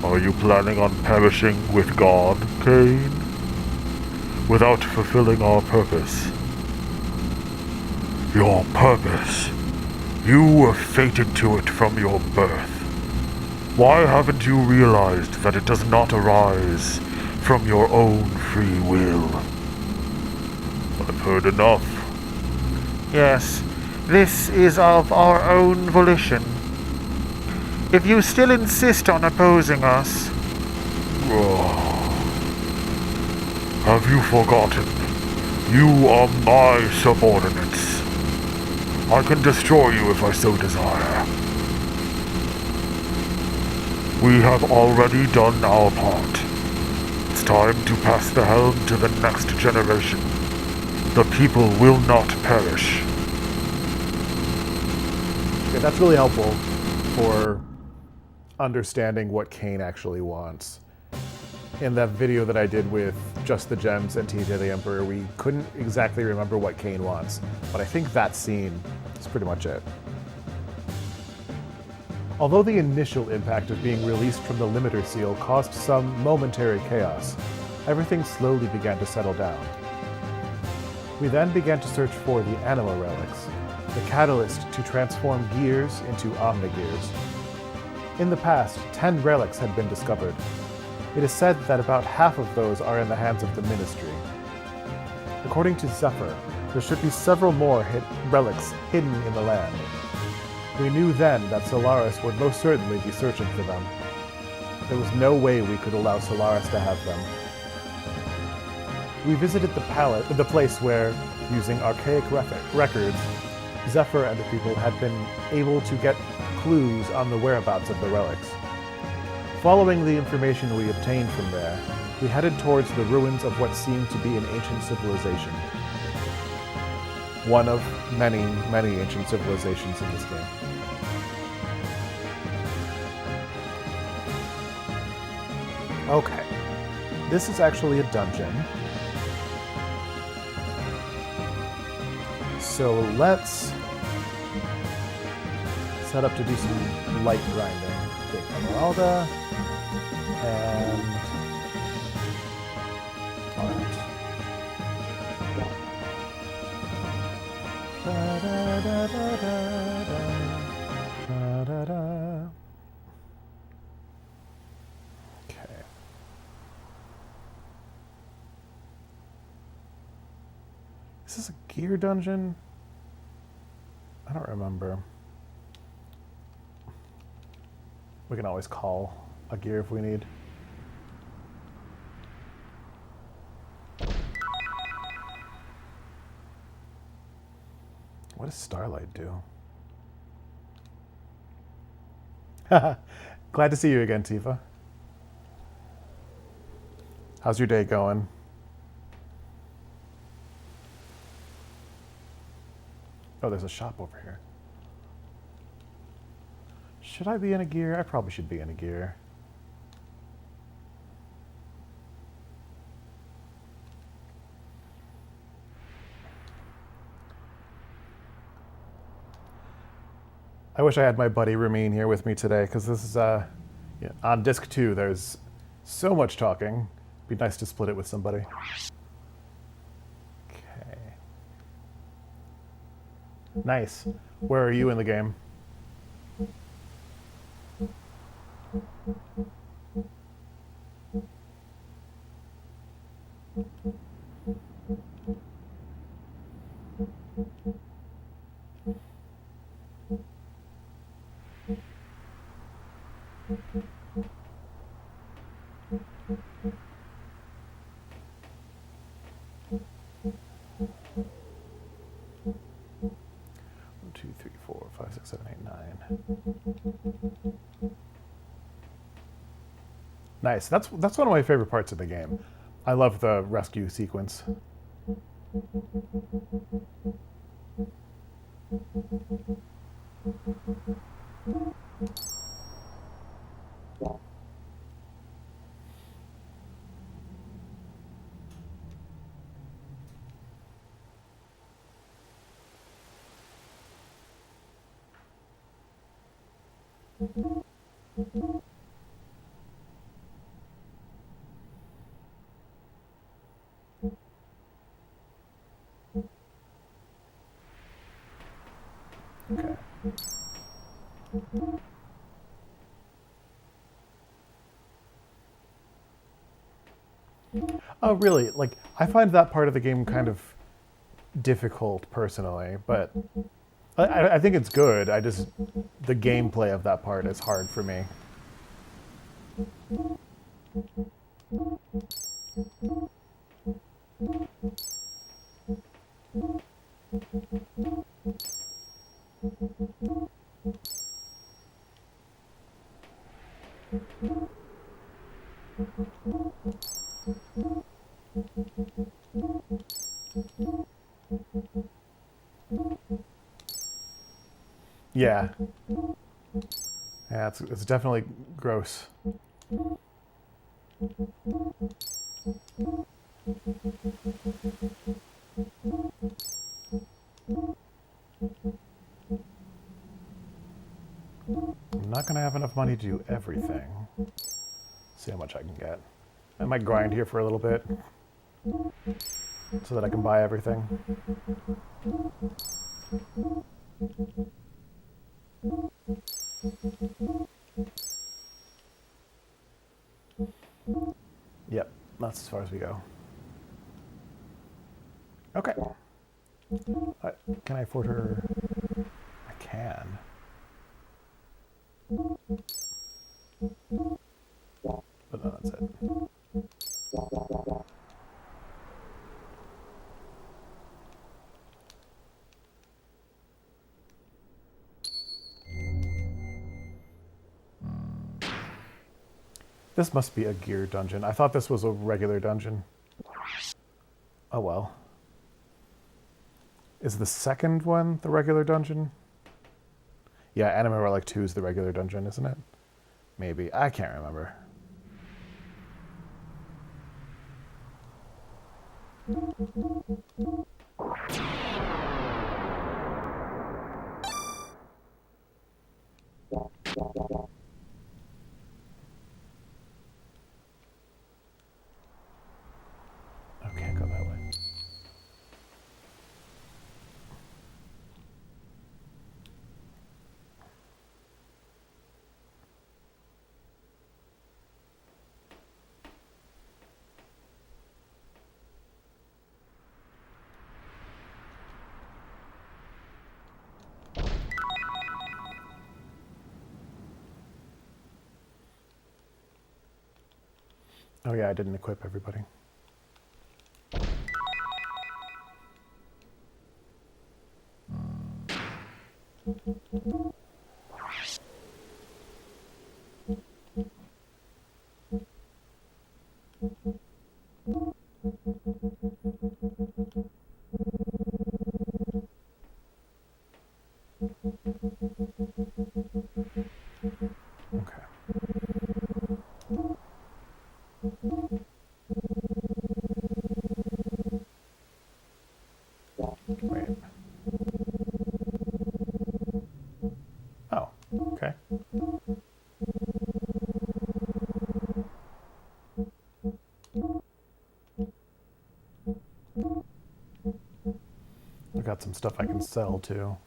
are you planning on perishing with God, Cain? Without fulfilling our purpose? Your purpose. You were fated to it from your birth. Why haven't you realized that it does not arise from your own free will? I've heard enough. Yes, this is of our own volition. If you still insist on opposing us... Have you forgotten? You are my subordinates. I can destroy you if I so desire. We have already done our part. It's time to pass the helm to the next generation. The people will not perish. Okay, that's really helpful for understanding what Cain actually wants. In that video that I did with Just the Gems and TJ the Emperor, we couldn't exactly remember what Cain wants, but I think that scene is pretty much it. Although the initial impact of being released from the limiter seal caused some momentary chaos, everything slowly began to settle down. We then began to search for the Anima Relics, the catalyst to transform gears into Omnigears. In the past, 10 relics had been discovered. It is said that about half of those are in the hands of the Ministry. According to Zephyr, there should be several more relics hidden in the land. We knew then that Solaris would most certainly be searching for them. There was no way we could allow Solaris to have them. We visited the place where, using archaic records, Zephyr and the people had been able to get clues on the whereabouts of the relics. Following the information we obtained from there, we headed towards the ruins of what seemed to be an ancient civilization. One of many, many ancient civilizations in this game. Okay, this is actually a dungeon. So let's set up to do some light grinding. Take Emeralda and art. Da, da, da, da, da, da, da. Okay. Is this a gear dungeon? I don't remember. We can always call a gear if we need. What does Starlight do? Glad to see you again, Tifa. How's your day going? Oh, there's a shop over here. Should I be in a gear? I probably should be in a gear. I wish I had my buddy Ramin here with me today, because this is on disc 2. There's so much talking. Be nice to split it with somebody. Okay. Nice. Where are you in the game? One, two, three, four, five, six, seven, eight, nine. Nice. That's one of my favorite parts of the game. I love the rescue sequence. Okay. Oh, really? Like, I find that part of the game kind of difficult personally, but I think it's good. The gameplay of that part is hard for me. Yeah. Yeah, it's definitely gross. I'm not gonna have enough money to do everything. See how much I can get. I might grind here for a little bit so that I can buy everything. Yep, that's as far as we go. Okay. Can I afford her? I can. But no, that's it. This must be a gear dungeon. I thought this was a regular dungeon. Oh well. Is the second one the regular dungeon? Yeah, Anima Relic 2 is the regular dungeon, isn't it? Maybe. I can't remember. I can't go that way. Oh yeah, I didn't equip everybody. Okay. Wait. Oh, okay. I got some stuff I can sell too.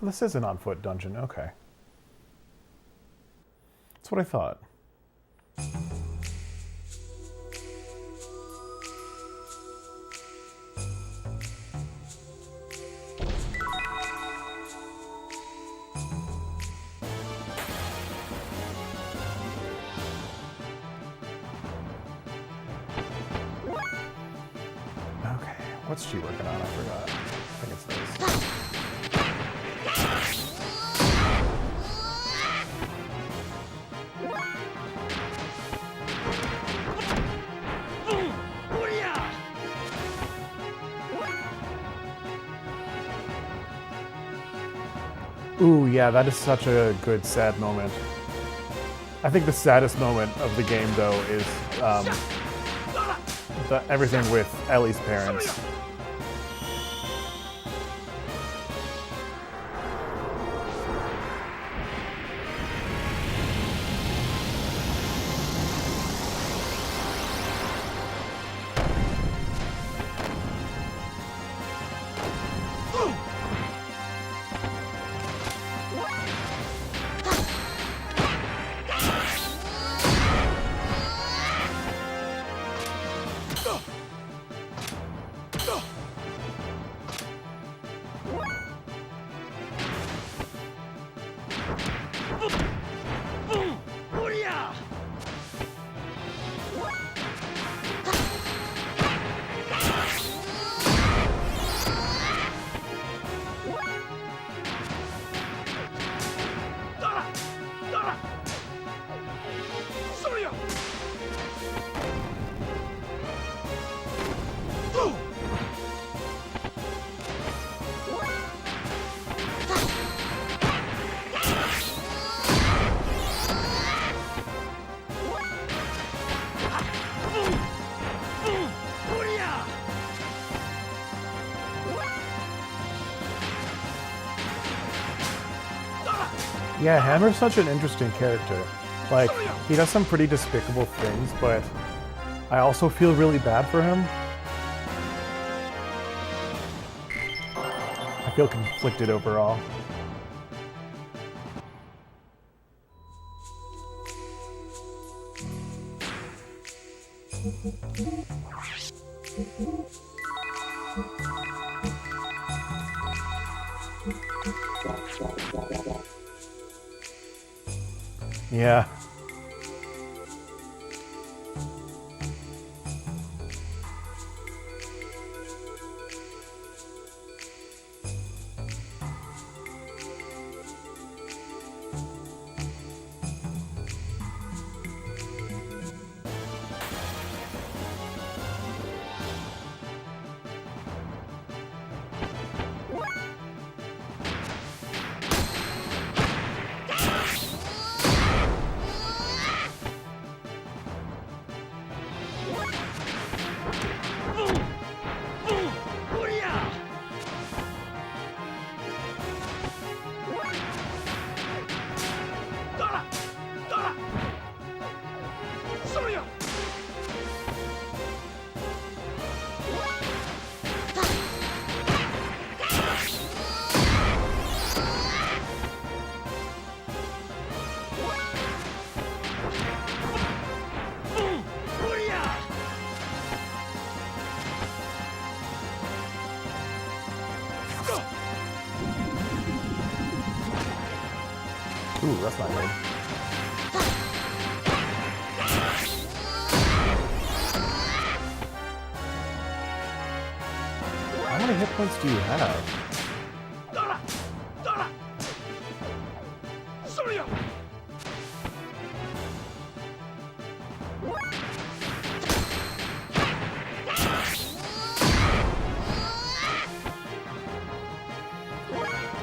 This is an on-foot dungeon, okay. That's what I thought. Okay, what's she working on? I forgot. I think it's this. Ooh, yeah, that is such a good sad moment. I think the saddest moment of the game, though, is everything with Elly's parents. Yeah, Hammer's such an interesting character. Like, he does some pretty despicable things, but I also feel really bad for him. I feel conflicted overall. Yeah. Ooh, that's not good. How many hit points do you have?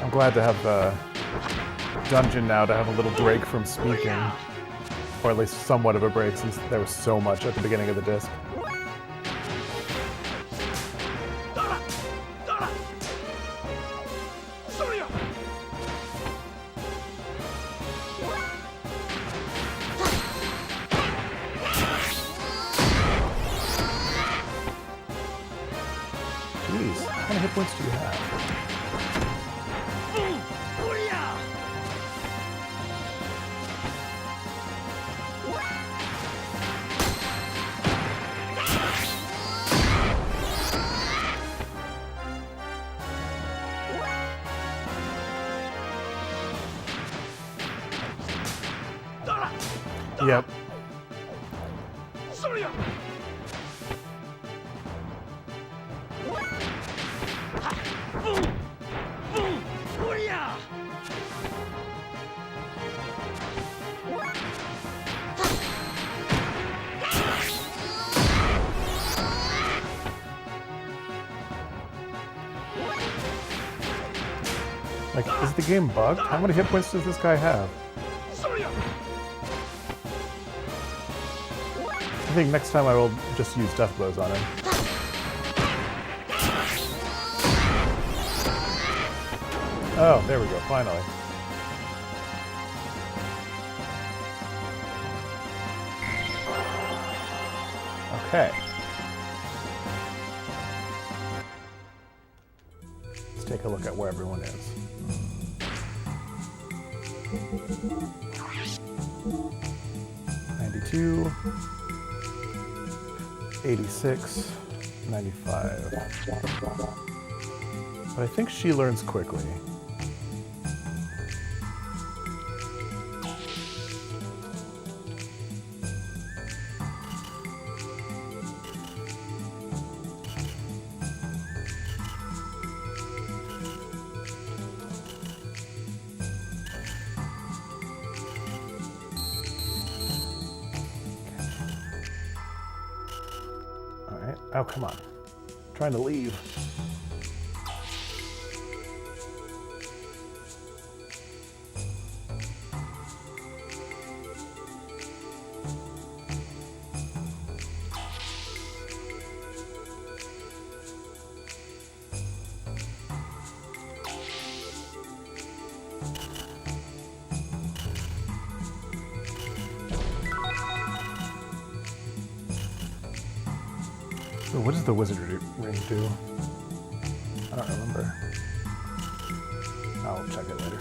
I'm glad to have the dungeon now to have a little break from speaking, or at least somewhat of a break since there was so much at the beginning of the disc. Jeez, how many hit points do you have? Yep. Like, is the game bugged? How many hit points does this guy have? I think next time I will just use death blows on him. Oh, there we go, finally. Okay. Let's take a look at where everyone is. 92, 86, 95. But I think she learns quickly. Oh, come on. I'm trying to leave. So what does the wizardry ring do? I don't remember. I'll check it later.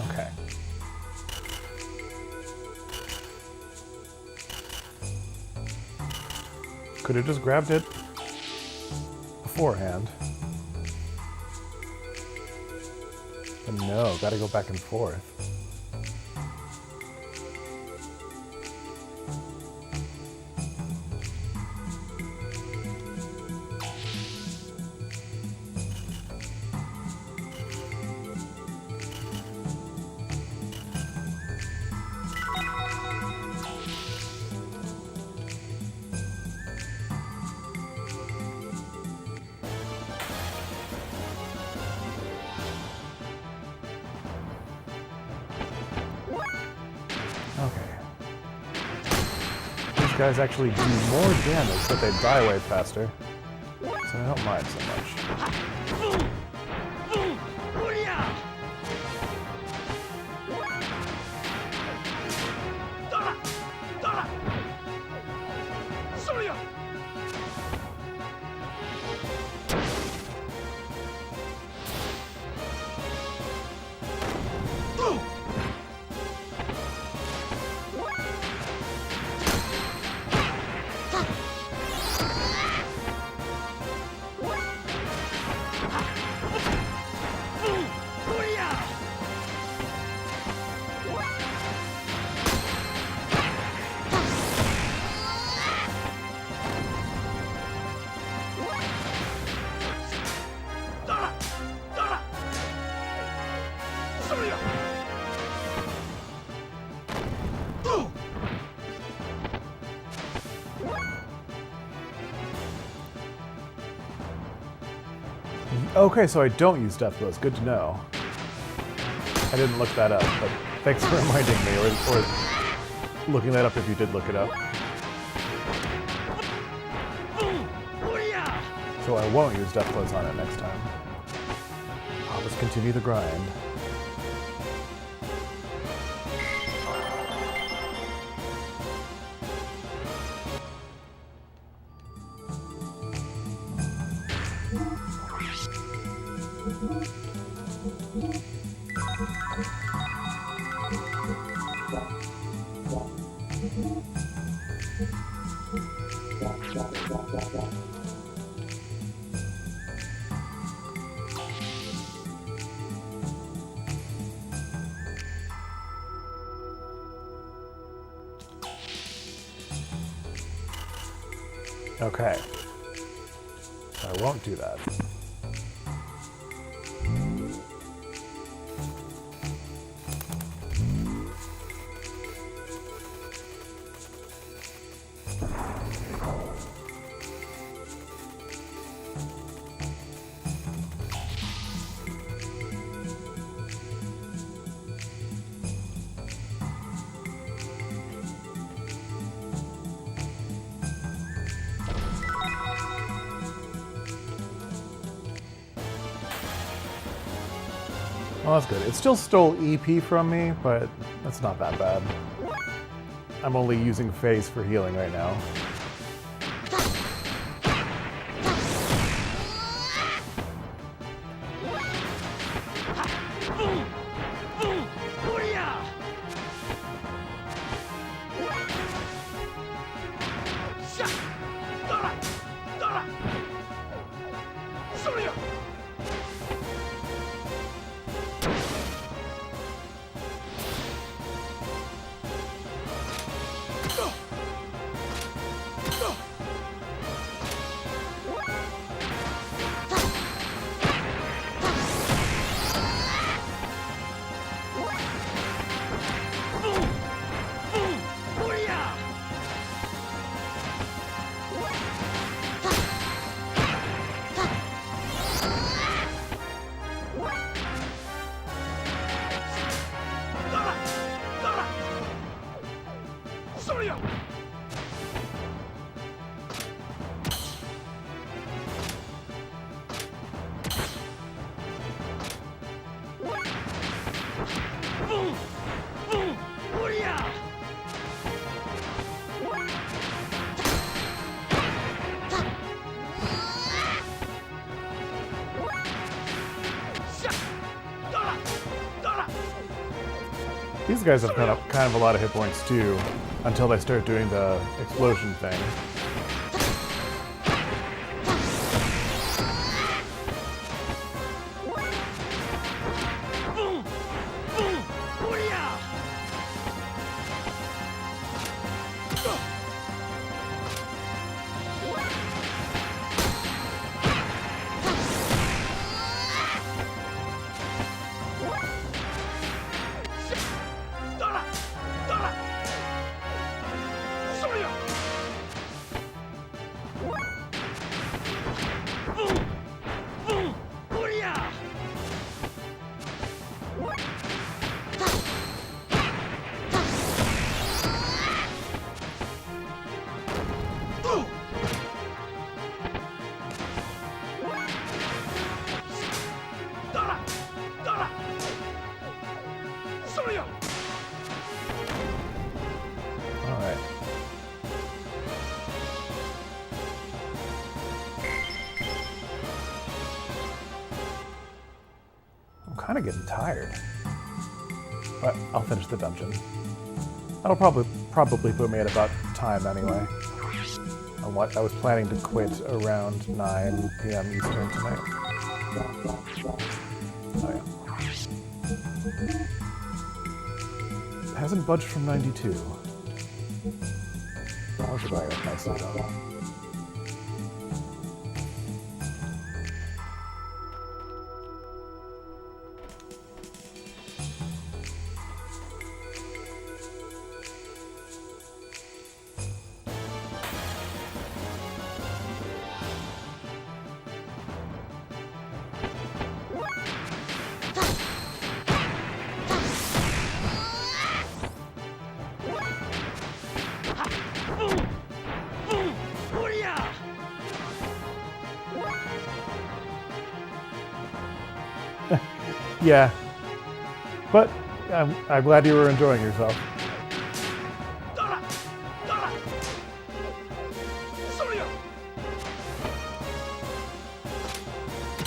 Okay. Could have just grabbed it beforehand. But no, gotta go back and forth. Guys actually do more damage, but they die way faster. So I don't mind so much. Okay, so I don't use death blows. Good to know. I didn't look that up, but thanks for reminding me, or looking that up if you did look it up. So I won't use death blows on it next time. I'll just continue the grind. Okay. I won't do that. Well, that's good. It still stole EP from me, but that's not that bad. I'm only using phase for healing right now. These guys have got kind of a lot of hit points too, until they start doing the explosion thing. Alright. I'm kind of getting tired. But I'll finish the dungeon. That'll probably put me at about time anyway. I was planning to quit around 9 p.m. Eastern tonight. Oh yeah. It hasn't budged from 92. That was going up nicely though. Yeah, but I'm glad you were enjoying yourself.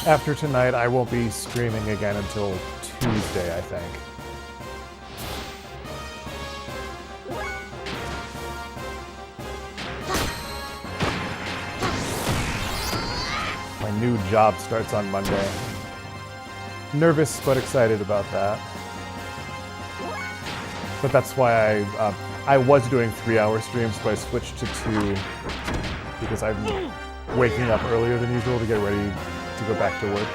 After tonight, I won't be streaming again until Tuesday, I think. My new job starts on Monday. Nervous but excited about that. But that's why I was doing 3-hour streams, but I switched to 2 because I'm waking up earlier than usual to get ready to go back to work.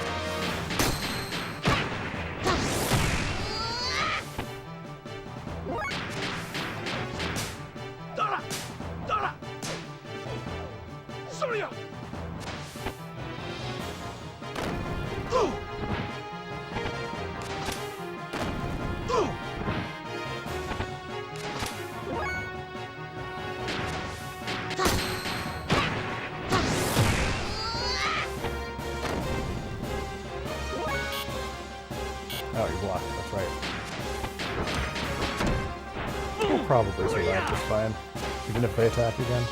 Oh, you blocked. That's right. We'll probably survive just fine, even if they attack again.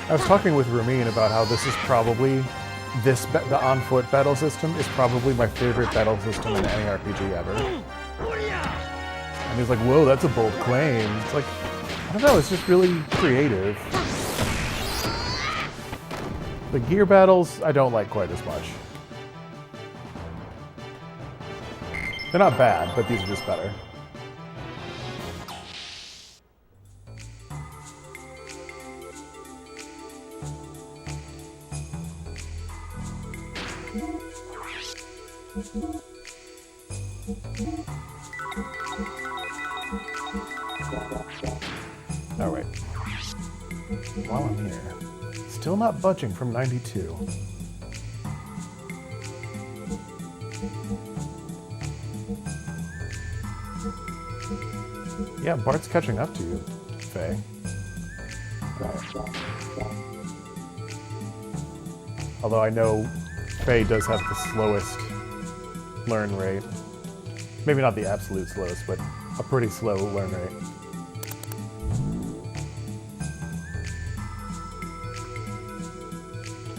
I was talking with Ramin about how this is probably the on-foot battle system is probably my favorite battle system in any RPG ever. And he's like, whoa, that's a bold claim. It's like, I don't know, it's just really creative. The gear battles, I don't like quite as much. They're not bad, but these are just better. All right. While I'm here, still not budging from 92. Yeah, Bart's catching up to you, Faye. Although I know Faye does have the slowest learn rate. Maybe not the absolute slowest, but a pretty slow learn rate.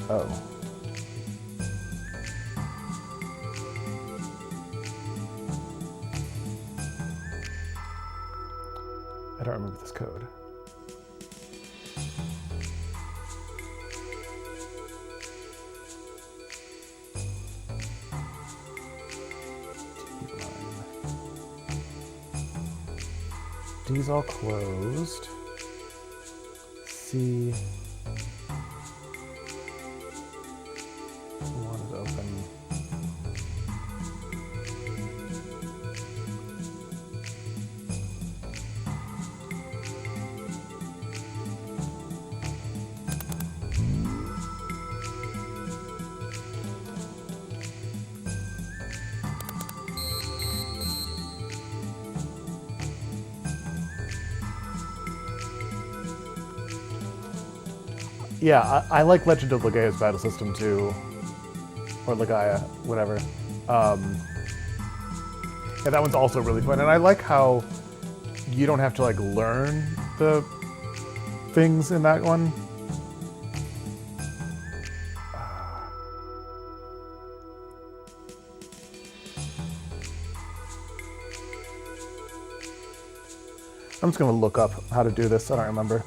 Oh. I don't remember this code. D's all closed. C. One is open. Yeah, I like Legend of Legaia's battle system too. Or Legaia, whatever. Yeah, that one's also really fun. And I like how you don't have to like learn the things in that one. I'm just gonna look up how to do this. I don't remember.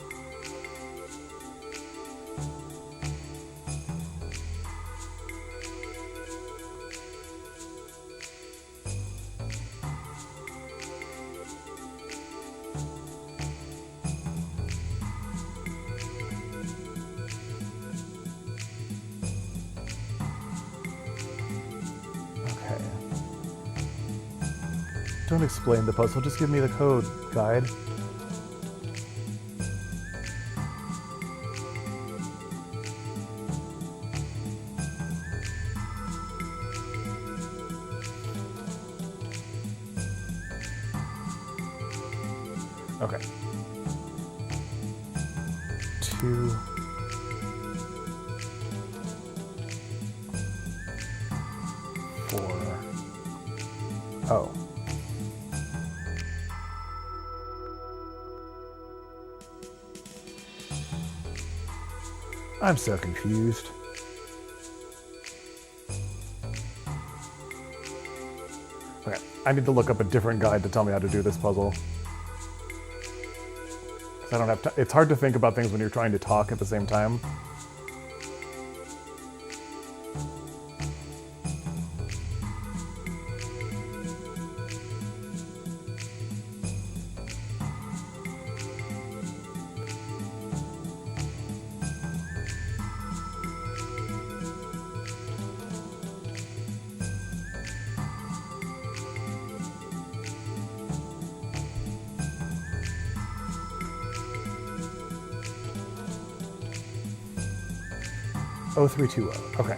Don't explain the puzzle, just give me the code, guide. Okay. 2. 4. Oh. I'm so confused. Okay, I need to look up a different guide to tell me how to do this puzzle. 'Cause I don't have time. It's hard to think about things when you're trying to talk at the same time. Oh, 0320. Okay.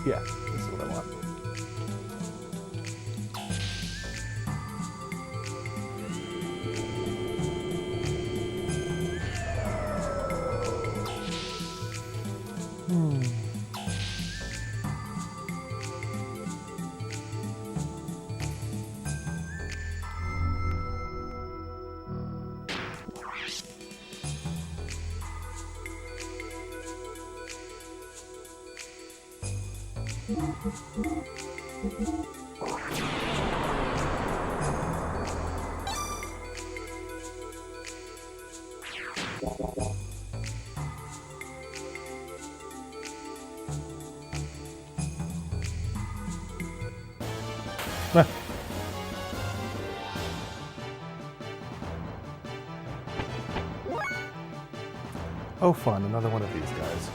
Yeah, this is what I want. Oh, fun, another one of these guys.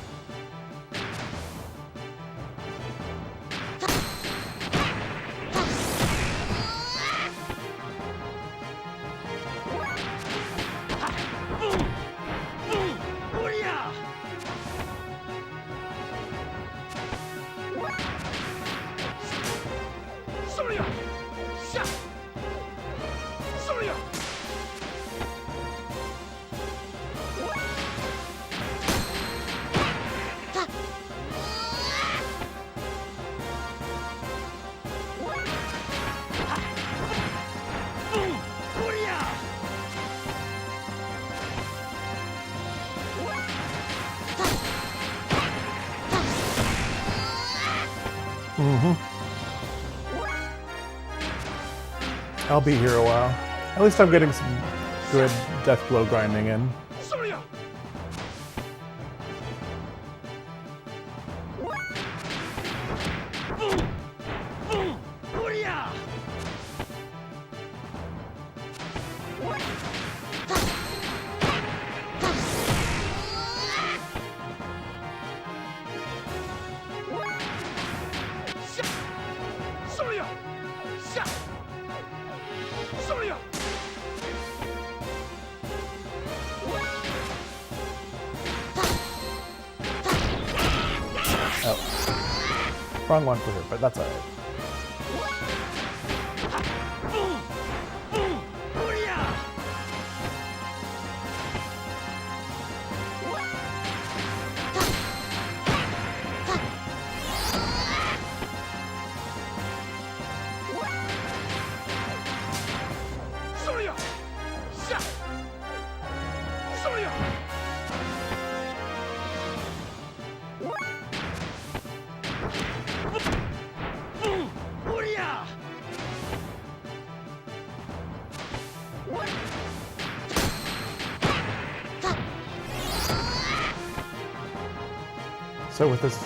I'll be here a while. At least I'm getting some good death blow grinding in. Wrong one for her, but that's alright. So with as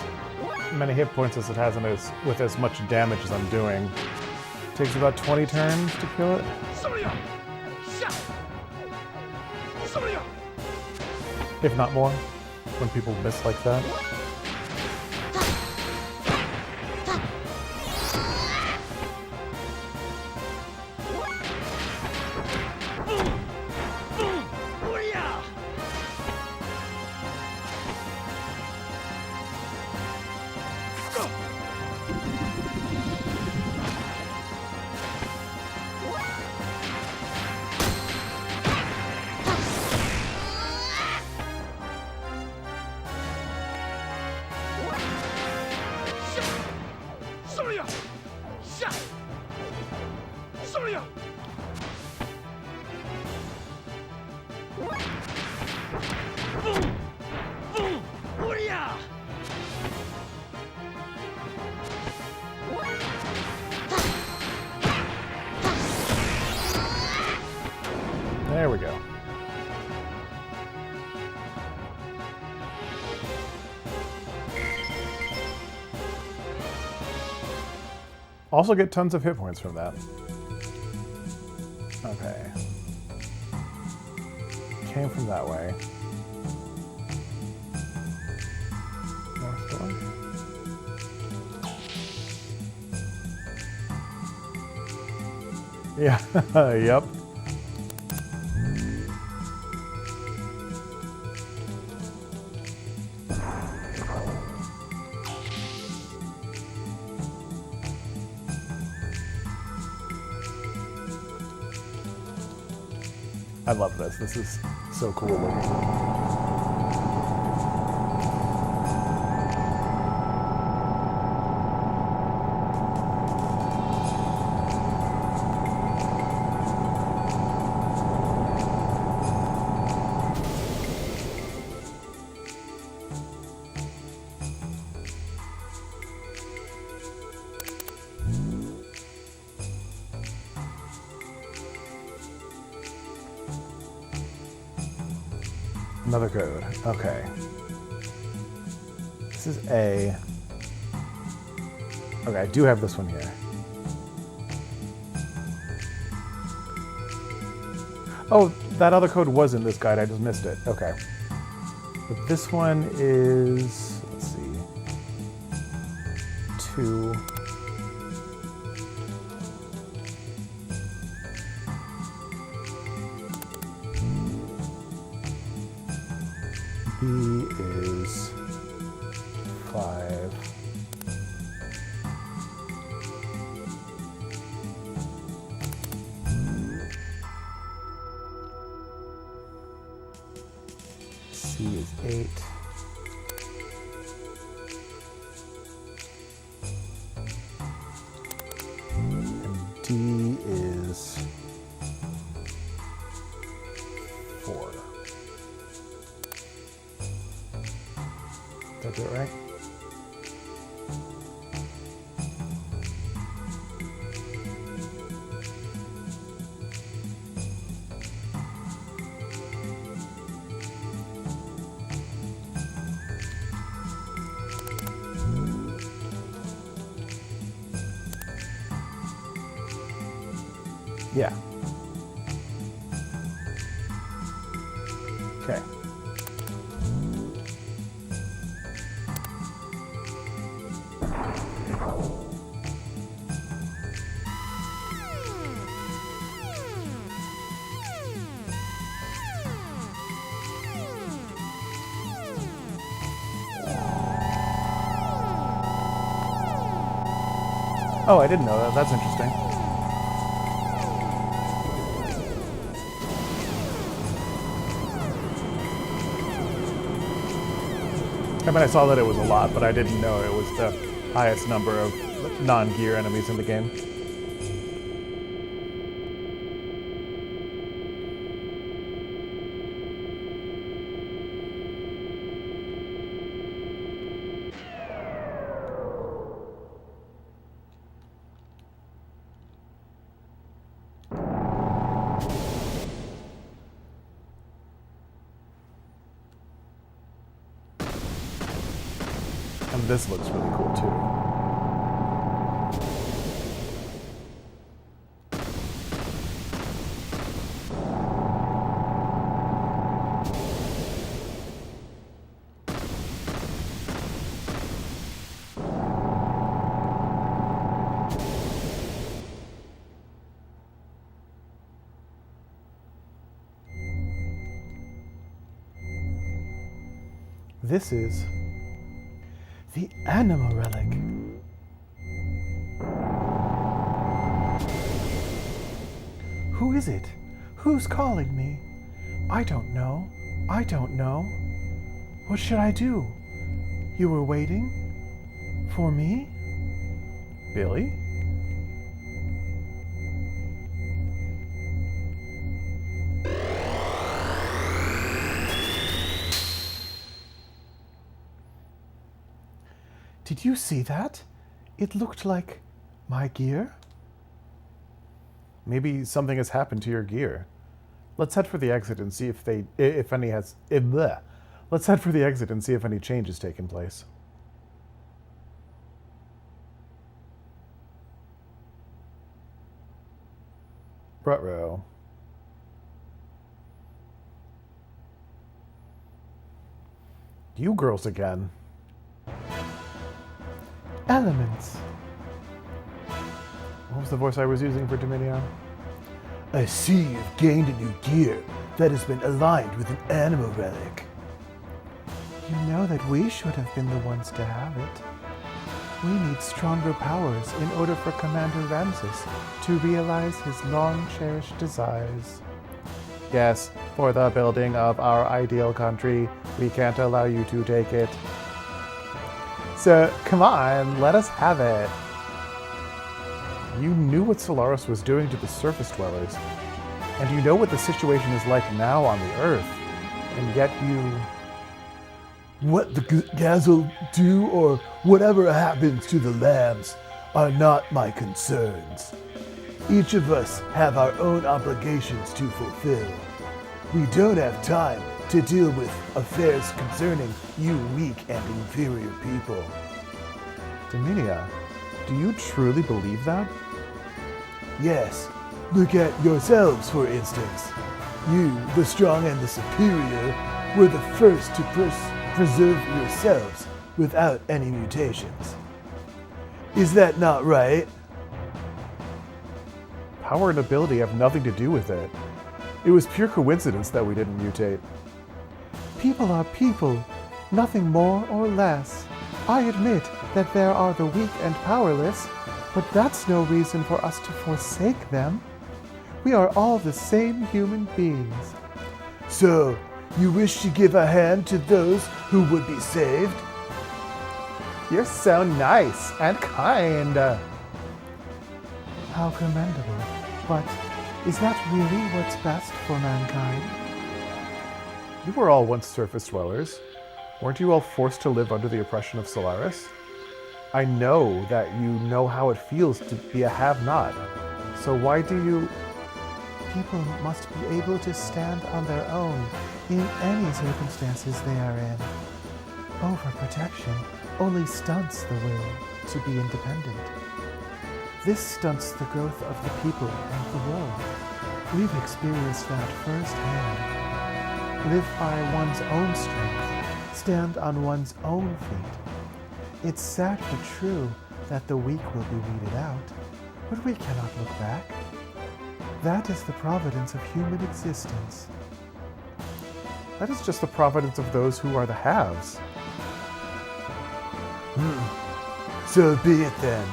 many hit points as it has and with as much damage as I'm doing, it takes about 20 turns to kill it. If not more, when people miss like that. There we go. Also get tons of hit points from that. Okay. Came from that way. North door. Yeah, yep. I love this. This is so cool looking. Another code. Okay. This is A. Okay, I do have this one here. Oh, that other code was in this guide. I just missed it. Okay. But this one is, let's see, 2. B is 5. C is 8. And D is 4. Did I do it right? Yeah. Okay. Oh, I didn't know that. That's interesting. I mean, I saw that it was a lot, but I didn't know it was the highest number of non-gear enemies in the game. this looks really cool too. This is the Anima Relic. Who is it? Who's calling me? I don't know. I don't know. What should I do? You were waiting? For me? Billy? Did you see that? It looked like my gear? Maybe something has happened to your gear. Let's head for the exit and see if Let's head for the exit and see if any change has taken place. Ruh-roh. You girls again. Elements. What was the voice I was using for Dominion? I see you've gained a new gear that has been aligned with an Anima Relic. You know that we should have been the ones to have it. We need stronger powers in order for Commander Ramsus to realize his long-cherished desires. Yes, for the building of our ideal country, we can't allow you to take it. So, come on, let us have it. You knew what Solaris was doing to the surface dwellers, and you know what the situation is like now on the Earth, and yet you... What the Gazel do or whatever happens to the lambs are not my concerns. Each of us have our own obligations to fulfill. We don't have time to deal with affairs concerning you weak and inferior people. Dominia, do you truly believe that? Yes, look at yourselves, for instance. You, the strong and the superior, were the first to preserve yourselves without any mutations. Is that not right? Power and ability have nothing to do with it. It was pure coincidence that we didn't mutate. People are people, nothing more or less. I admit that there are the weak and powerless, but that's no reason for us to forsake them. We are all the same human beings. So, you wish to give a hand to those who would be saved? You're so nice and kind. How commendable. But is that really what's best for mankind? You were all once surface dwellers. Weren't you all forced to live under the oppression of Solaris? I know that you know how it feels to be a have-not. So why do you... People must be able to stand on their own in any circumstances they are in. Overprotection only stunts the will to be independent. This stunts the growth of the people and the world. We've experienced that firsthand. Live by one's own strength, stand on one's own feet. It's sad but true that the weak will be weeded out, but we cannot look back. That is the providence of human existence. That is just the providence of those who are the haves. So be it then.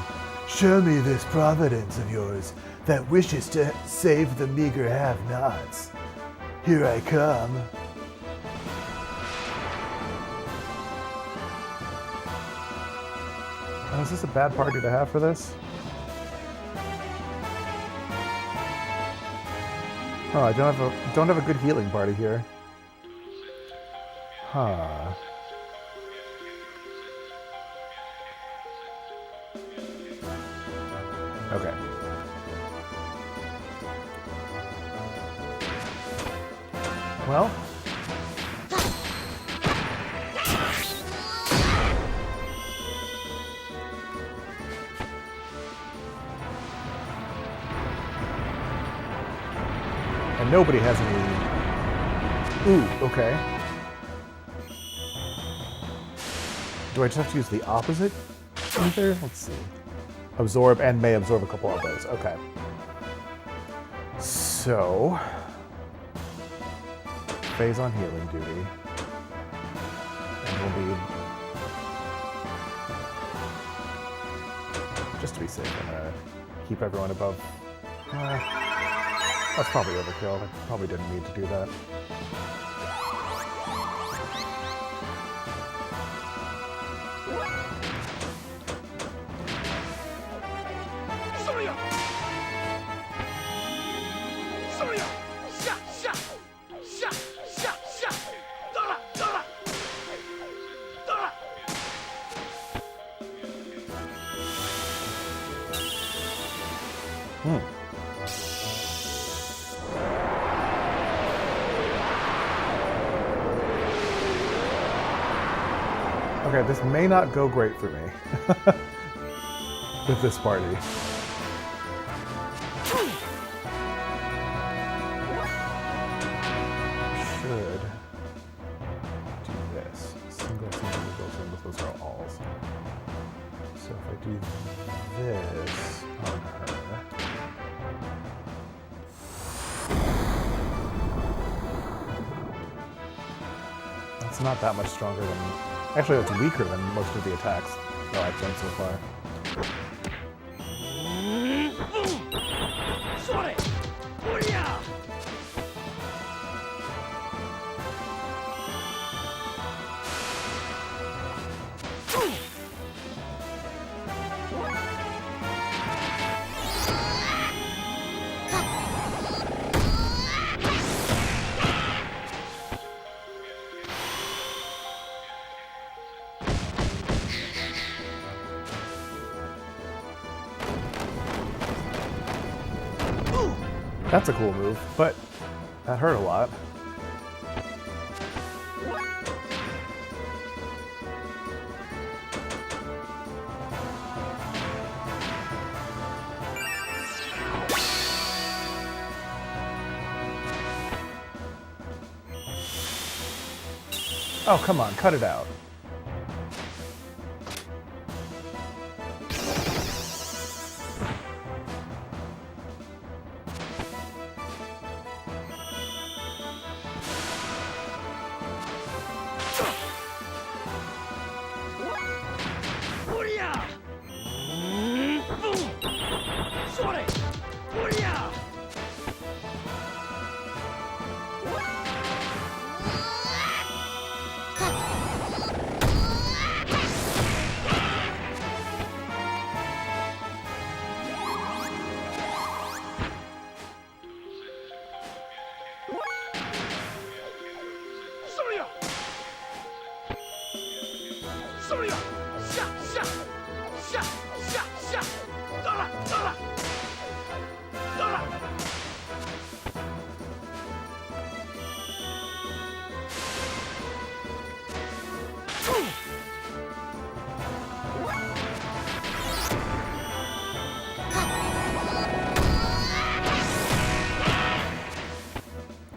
Show me this providence of yours that wishes to save the meager have-nots. Here I come. Oh, is this a bad party to have for this? Oh, I don't have a good healing party here. Huh. Okay. Well. nobody has any... Ooh, okay. Do I just have to use the opposite either? Let's see. Absorb and may absorb a couple of those. Okay. So... Phase on healing duty. And we'll need... Just to be safe, I'm gonna keep everyone above... that's probably overkill. I probably didn't need to do that. Okay, this may not go great for me with this party. Should do this. Single goes in, but those are alls. So if I do this on her. That's not that much stronger than... Actually, that's weaker than most of the attacks that I've done so far. That's a cool move, but that hurt a lot. Oh, come on, cut it out.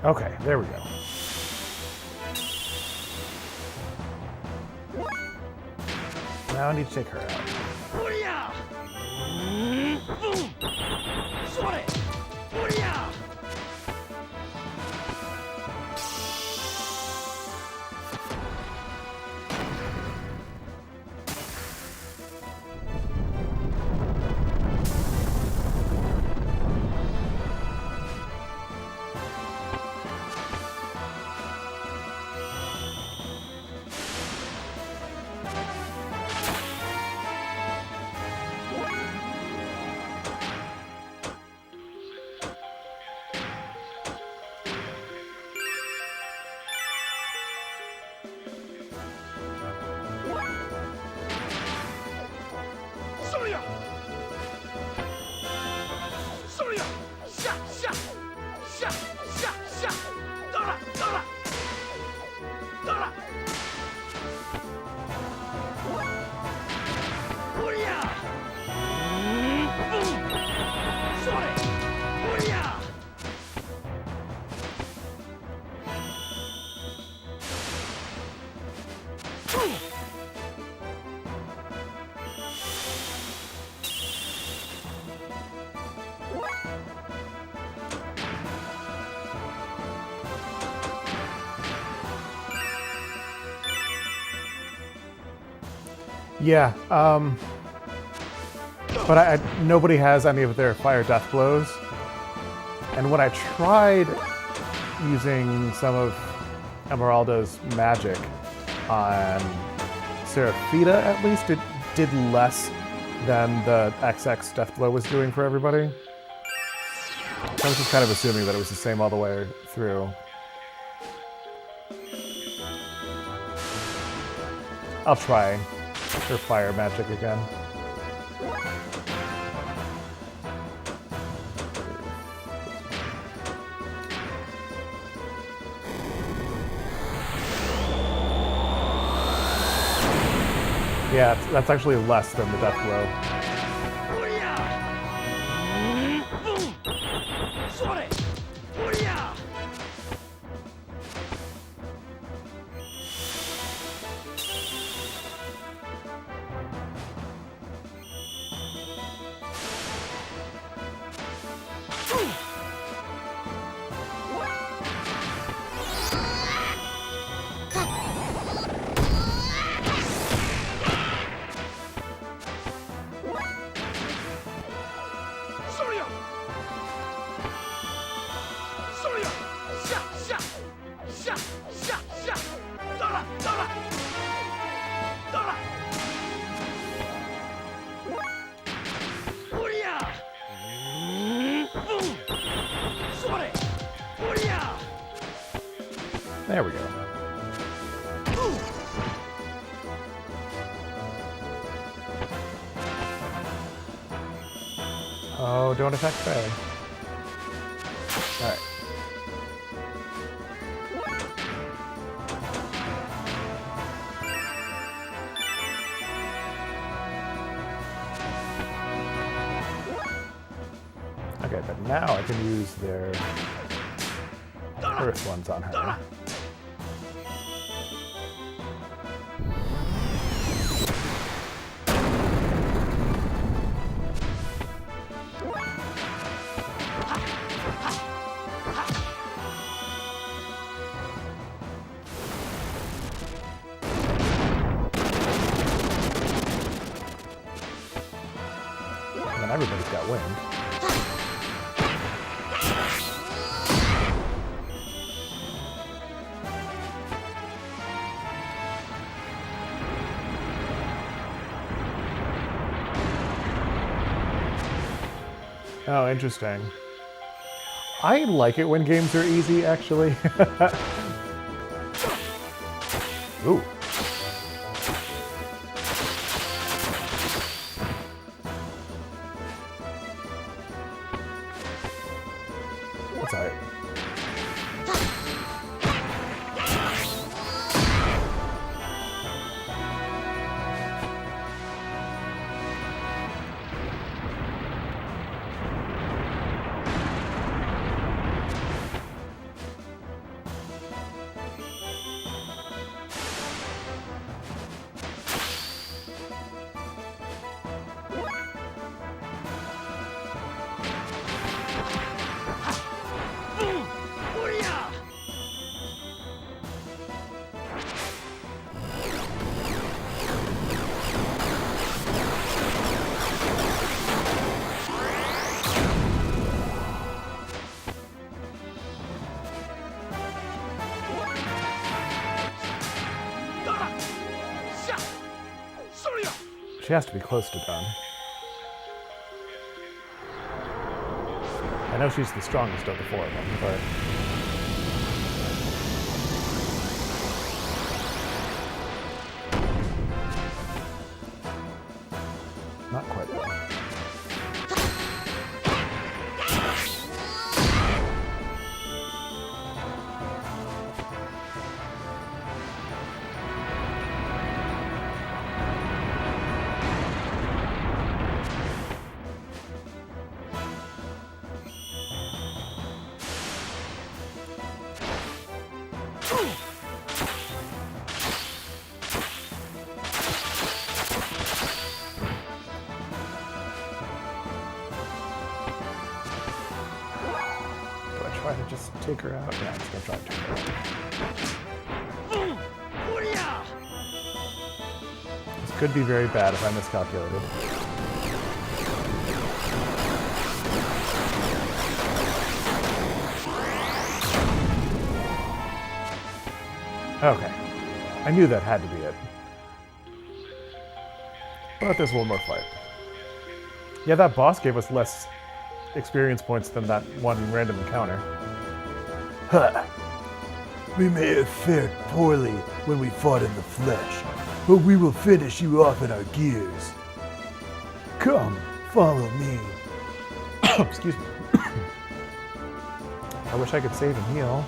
Okay, there we go. Now I need to take her out. Yeah, but nobody has any of their fire death blows. And when I tried using some of Emeralda's magic on Seraphita, at least, it did less than the XX death blow was doing for everybody. So I was just kind of assuming that it was the same all the way through. I'll try her fire magic again. Yeah, that's actually less than the death blow. There we go. Oh, don't attack Faye. Alright. Okay, but now I can use their earth ones on her. And then everybody's got wind. Oh, interesting. I like it when games are easy, actually. Ooh. That's alright. She has to be close to done. I know she's the strongest of the four of them, but... not quite done. take her out? Yeah, I'm just gonna try to take her out. This could be very bad if I miscalculated. Okay. I knew that had to be it. But there's one more fight. Yeah, that boss gave us less experience points than that one random encounter. Ha! We may have fared poorly when we fought in the flesh, but we will finish you off in our gears. Come, follow me. Excuse me. I wish I could save and heal.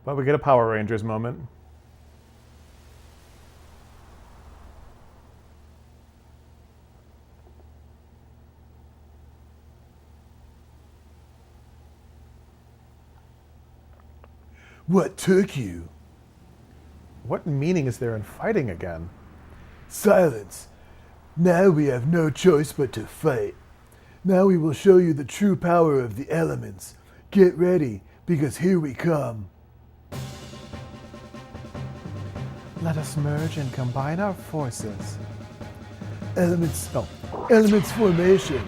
But we get a Power Rangers moment. What took you? What meaning is there in fighting again? Silence. Now we have no choice but to fight. Now we will show you the true power of the elements. Get ready, because here we come. Let us merge and combine our forces. Elements formation.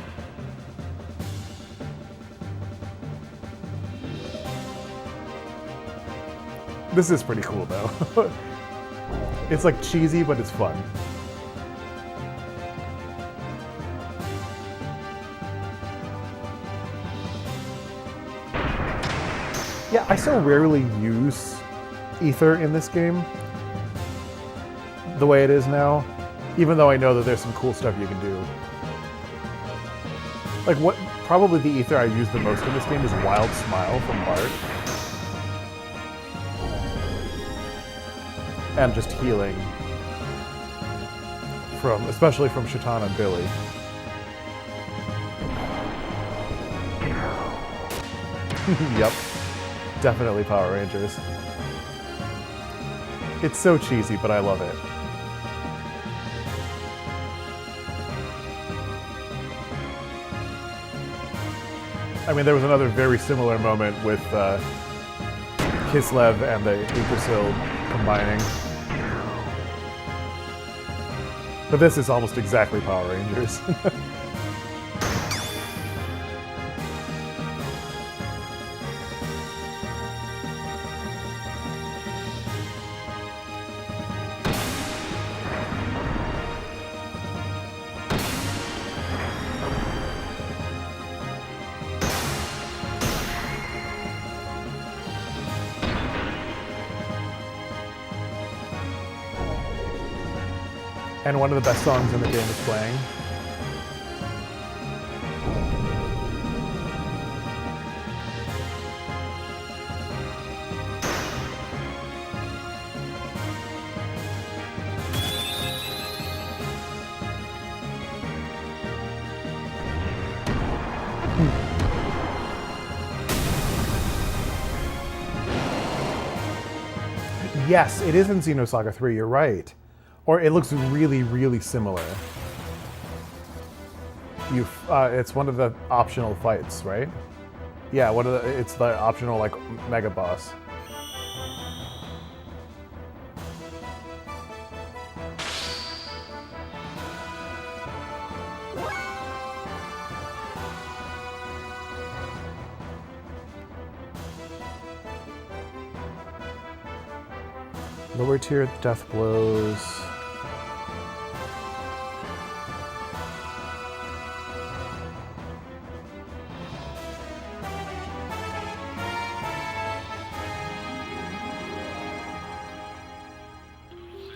This is pretty cool, though. It's like cheesy, but it's fun. Yeah, I so rarely use ether in this game the way it is now, even though I know that there's some cool stuff you can do. Like, what probably the ether I use the most in this game is Wild Smile from Bart. And just healing from, especially from Shaitan and Billy. Yep, definitely Power Rangers. It's so cheesy, but I love it. I mean, there was another very similar moment with Kislev and the Yggdrasil combining. But this is almost exactly Power Rangers. And one of the best songs in the game is playing. Yes, it is in Xenosaga 3, you're right. Or it looks really, really similar. It's one of the optional fights, right? Yeah, it's the optional, like, mega boss. Lower tier death blows.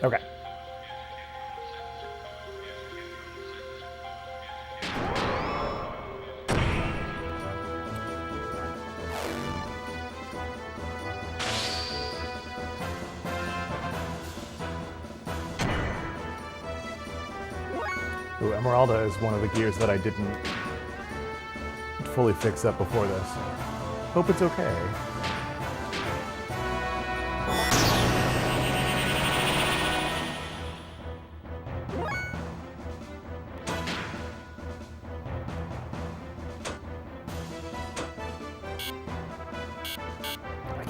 Okay. Ooh, Emeralda is one of the gears that I didn't fully fix up before this. Hope it's okay.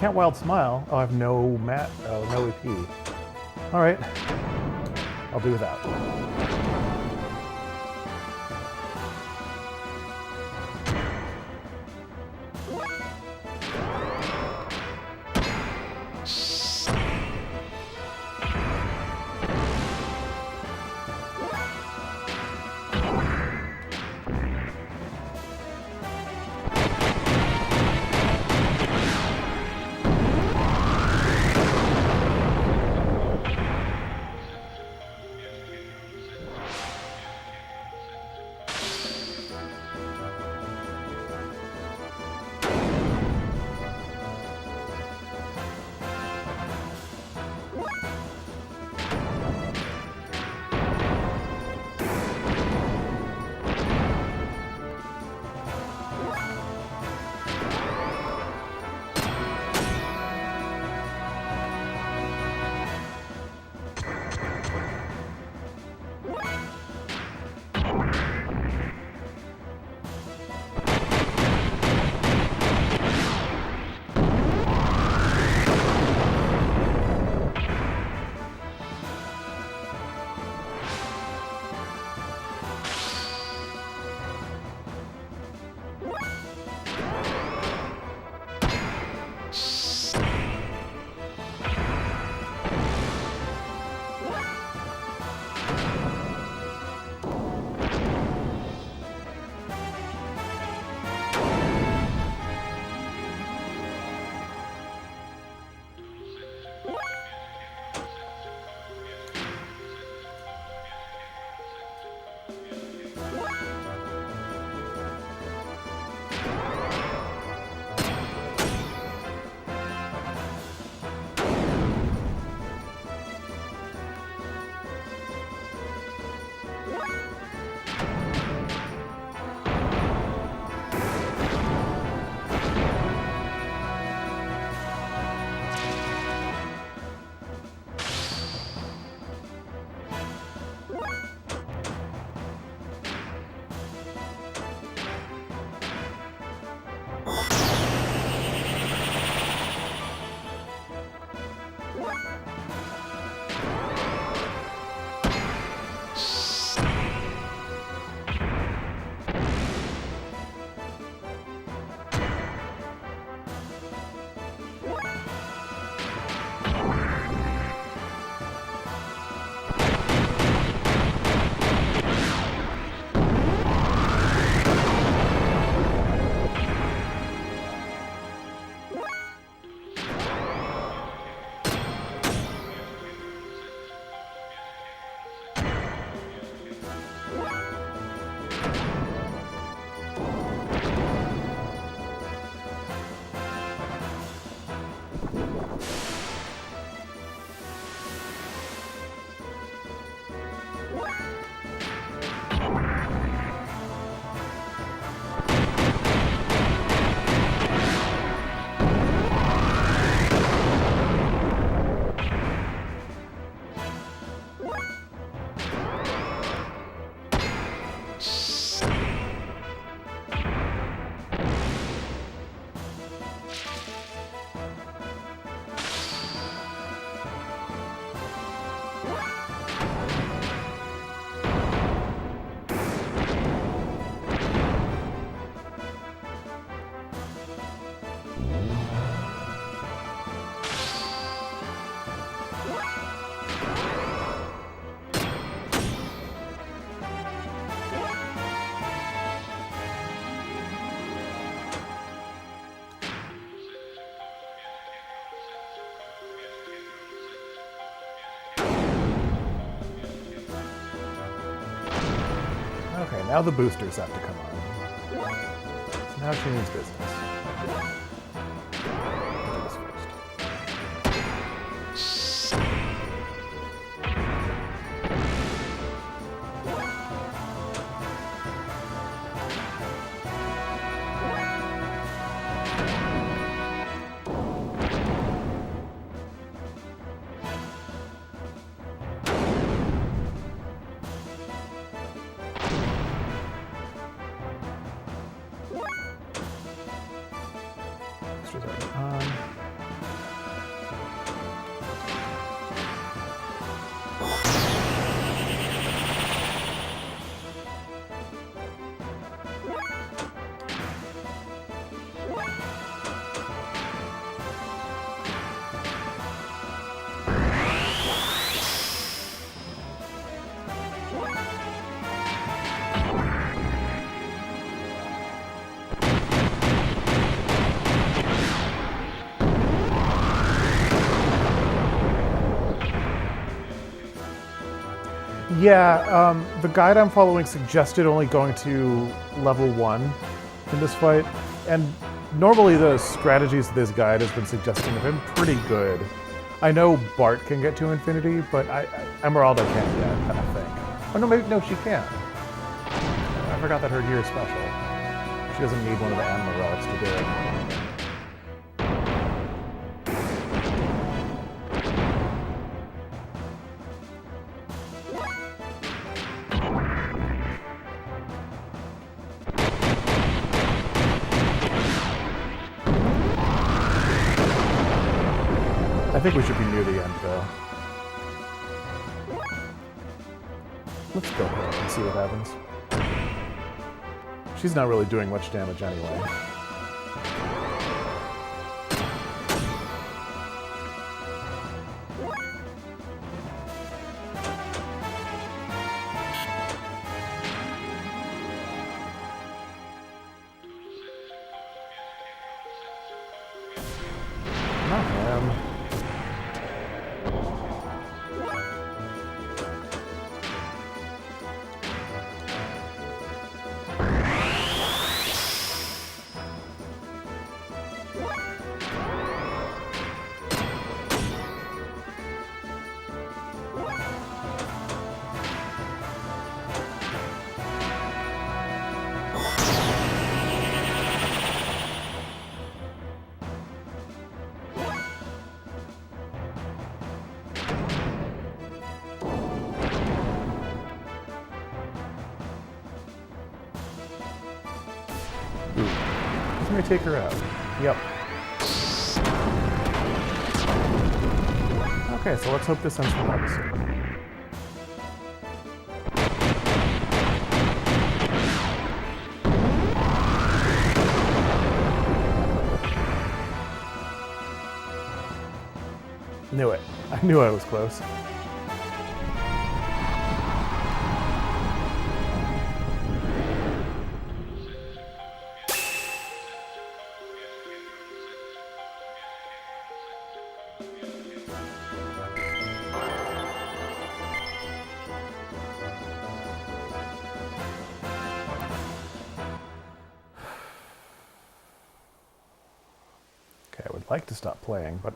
can't wild smile. Oh, I have no no EP. All right, I'll do without. Okay, now the boosters have to come on. So now she needs business. I'll do this first. Yeah, the guide I'm following suggested only going to level 1 in this fight, and normally the strategies this guide has been suggesting have been pretty good. I know Bart can get to infinity, but Emeralda can't yet, I think. Oh no, maybe, no, she can't. I forgot that her gear is special. She doesn't need one of the Anima Relics to do it. I think we should be near the end, though. Let's go ahead and see what happens. She's not really doing much damage anyway. Not him. He's gonna take her out. Yep. Okay, so let's hope this ends the episode. Knew it. I knew I was close. Okay, I would like to stop playing, but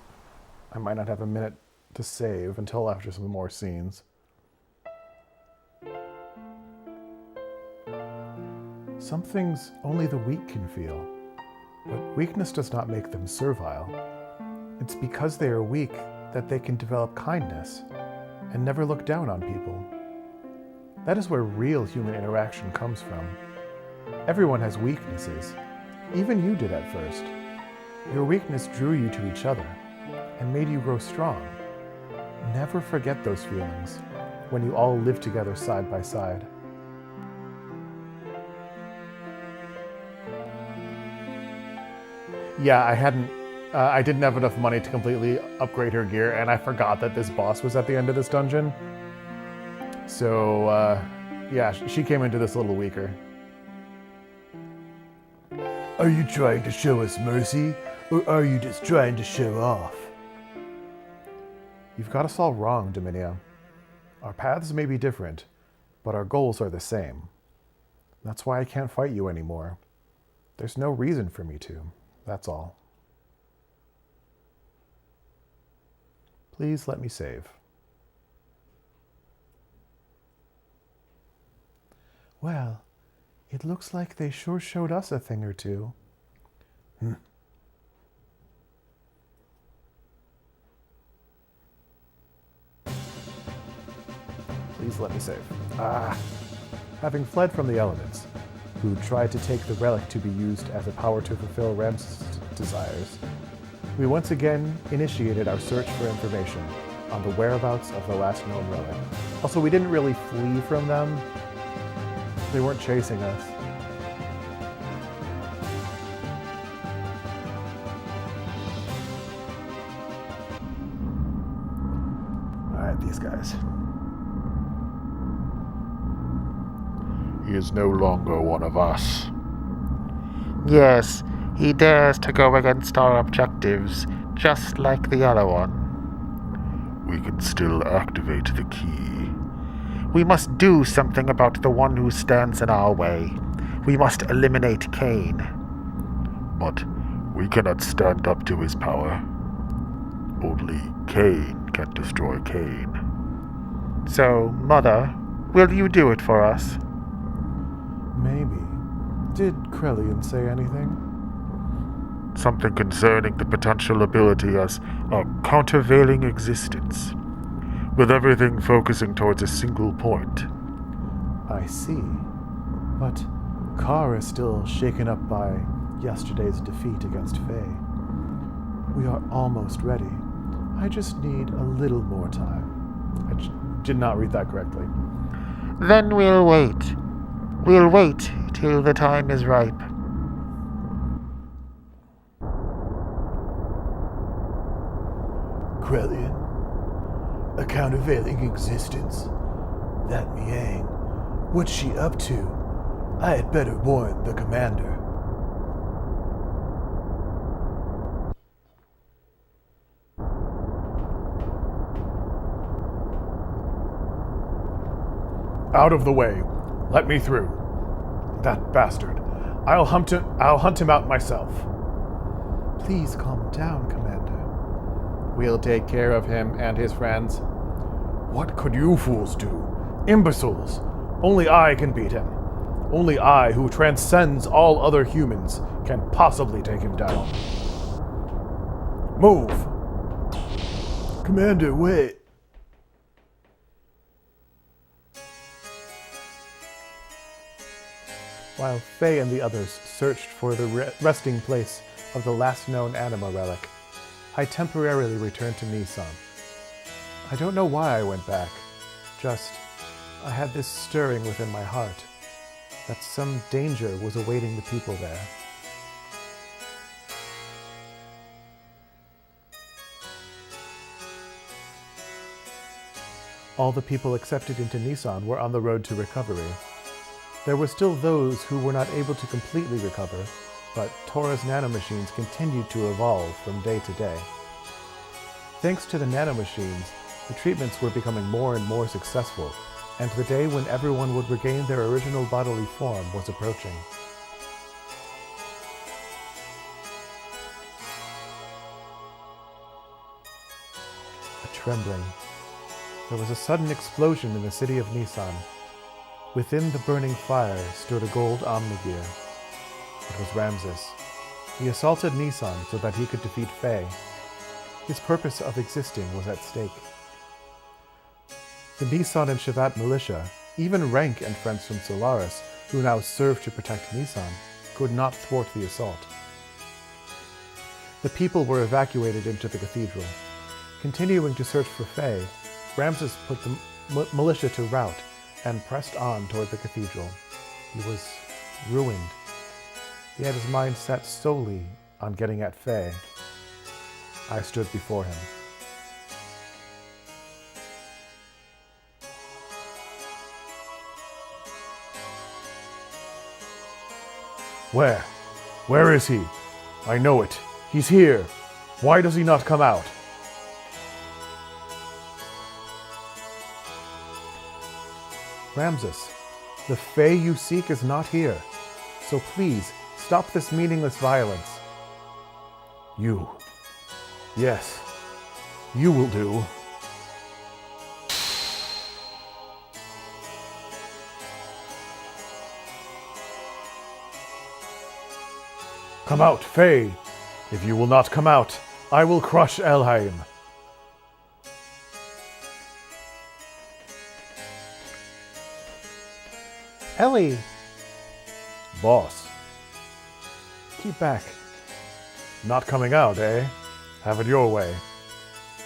I might not have a minute to save until after some more scenes. Some things only the weak can feel, but weakness does not make them servile. It's because they are weak that they can develop kindness and never look down on people. That is where real human interaction comes from. Everyone has weaknesses. Even you did at first. Your weakness drew you to each other and made you grow strong. Never forget those feelings when you all live together side by side. Yeah, I didn't have enough money to completely upgrade her gear, and I forgot that this boss was at the end of this dungeon. So, yeah, she came into this a little weaker. Are you trying to show us mercy, or are you just trying to show off? You've got us all wrong, Dominia. Our paths may be different, but our goals are the same. That's why I can't fight you anymore. There's no reason for me to, that's all. Please let me save. Well, it looks like they sure showed us a thing or two. Please let me save. Having fled from the elements, who tried to take the relic to be used as a power to fulfill Ramsus' desires, we once again initiated our search for information on the whereabouts of the last known relic. Also, we didn't really flee from them. They weren't chasing us. Alright, these guys. He is no longer one of us. Yes, he dares to go against our objectives, just like the other one. We can still activate the key. We must do something about the one who stands in our way. We must eliminate Cain. But we cannot stand up to his power. Only Cain can destroy Cain. So, Mother, will you do it for us? Maybe. Did Krellian say anything? Something concerning the potential ability as a countervailing existence, with everything focusing towards a single point. I see. But Carr is still shaken up by yesterday's defeat against Faye. We are almost ready. I just need a little more time. I did not read that correctly. Then we'll wait. We'll wait till the time is ripe. Krellian, a countervailing existence. That Miang. What's she up to? I had better warn the commander. Out of the way. Let me through. That bastard. I'll hunt him out myself. Please calm down, Commander. We'll take care of him and his friends. What could you fools do? Imbeciles. Only I can beat him. Only I, who transcends all other humans, can possibly take him down. Move! Commander, wait. While Faye and the others searched for the resting place of the last known Anima Relic, I temporarily returned to Nissan. I don't know why I went back. Just, I had this stirring within my heart, that some danger was awaiting the people there. All the people accepted into Nissan were on the road to recovery. There were still those who were not able to completely recover, but Taura's nanomachines continued to evolve from day to day. Thanks to the nanomachines, the treatments were becoming more and more successful, and the day when everyone would regain their original bodily form was approaching. A trembling. There was a sudden explosion in the city of Nissan. Within the burning fire stood a gold Omnigear. It was Ramsus. He assaulted Nissan so that he could defeat Faye. His purpose of existing was at stake. The Nissan and Shavat militia, even Rank and friends from Solaris, who now served to protect Nissan, could not thwart the assault. The people were evacuated into the cathedral. Continuing to search for Faye, Ramsus put the militia to rout and pressed on toward the cathedral. He was ruined. He had his mind set solely on getting at Faye. I stood before him. Where? Where is he? I know it. He's here. Why does he not come out? Ramsus, the Fae you seek is not here. So please, stop this meaningless violence. You. Yes, you will do. Come out, Fae! If you will not come out, I will crush Elheim. Ellie! Boss. Keep back. Not coming out, eh? Have it your way.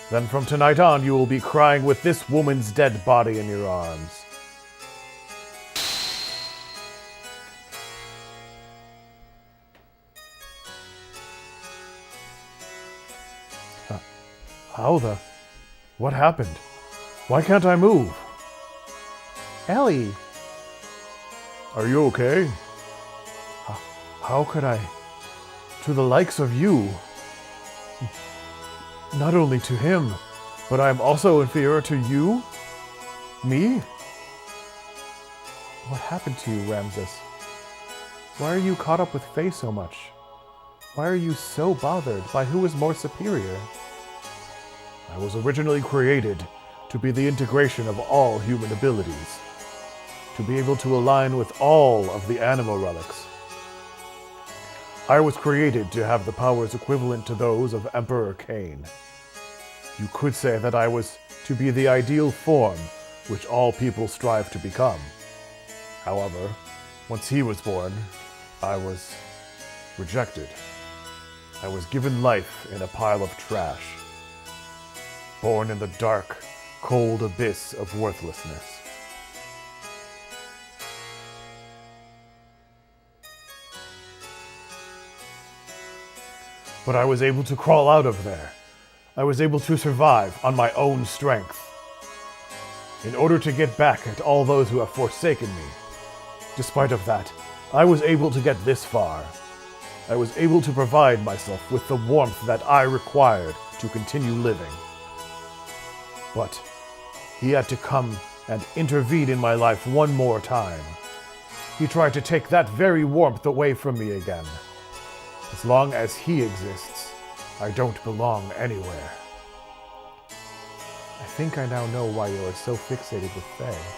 Then from tonight on you will be crying with this woman's dead body in your arms. How the... What happened? Why can't I move? Ellie! Are you okay? How could I... To the likes of you... Not only to him, but I am also inferior to you? Me? What happened to you, Ramsus? Why are you caught up with Faye so much? Why are you so bothered by who is more superior? I was originally created to be the integration of all human abilities, to be able to align with all of the Anima Relics. I was created to have the powers equivalent to those of Emperor Cain. You could say that I was to be the ideal form which all people strive to become. However, once he was born, I was rejected. I was given life in a pile of trash, born in the dark, cold abyss of worthlessness. But I was able to crawl out of there. I was able to survive on my own strength. In order to get back at all those who have forsaken me. Despite of that, I was able to get this far. I was able to provide myself with the warmth that I required to continue living. But he had to come and intervene in my life one more time. He tried to take that very warmth away from me again. As long as he exists, I don't belong anywhere. I think I now know why you are so fixated with Faye.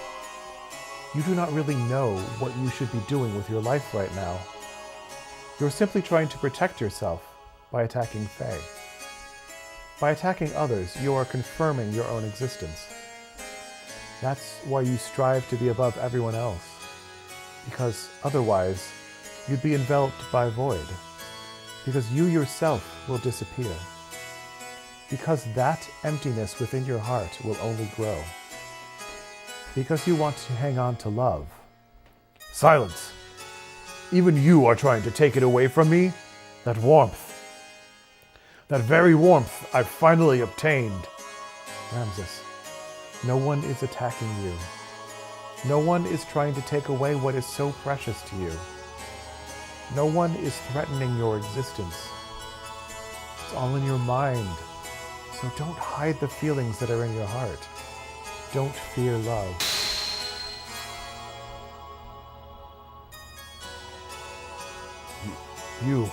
You do not really know what you should be doing with your life right now. You're simply trying to protect yourself by attacking Faye. By attacking others, you are confirming your own existence. That's why you strive to be above everyone else. Because otherwise, you'd be enveloped by void. Because you yourself will disappear. Because that emptiness within your heart will only grow. Because you want to hang on to love. Silence! Even you are trying to take it away from me? That warmth. That very warmth I've finally obtained. Ramsus, no one is attacking you. No one is trying to take away what is so precious to you. No one is threatening your existence. It's all in your mind. So don't hide the feelings that are in your heart. Don't fear love. You.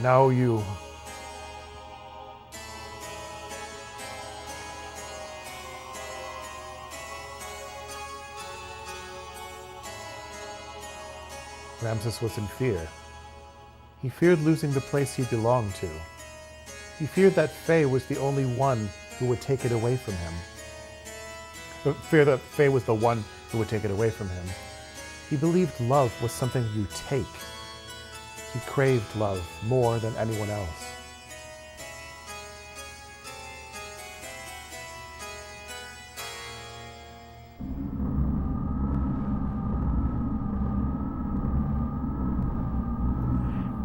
Now you. Ramsus was in fear. He feared losing the place he belonged to. He feared that Faye was the only one who would take it away from him. Fear that Faye was the one who would take it away from him. He believed love was something you take. He craved love more than anyone else.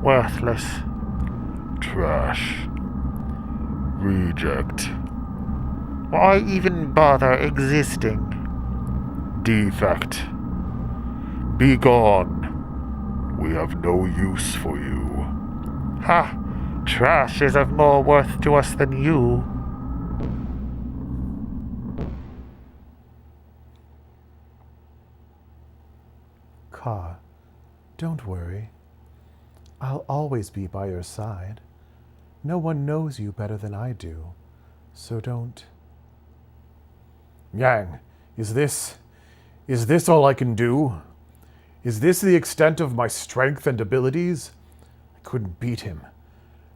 Worthless. Trash. Reject. Why even bother existing? Defect. Be gone. We have no use for you. Ha! Trash is of more worth to us than you. Ka, don't worry. I'll always be by your side. No one knows you better than I do, so don't. Yang, is this all I can do? Is this the extent of my strength and abilities? I couldn't beat him.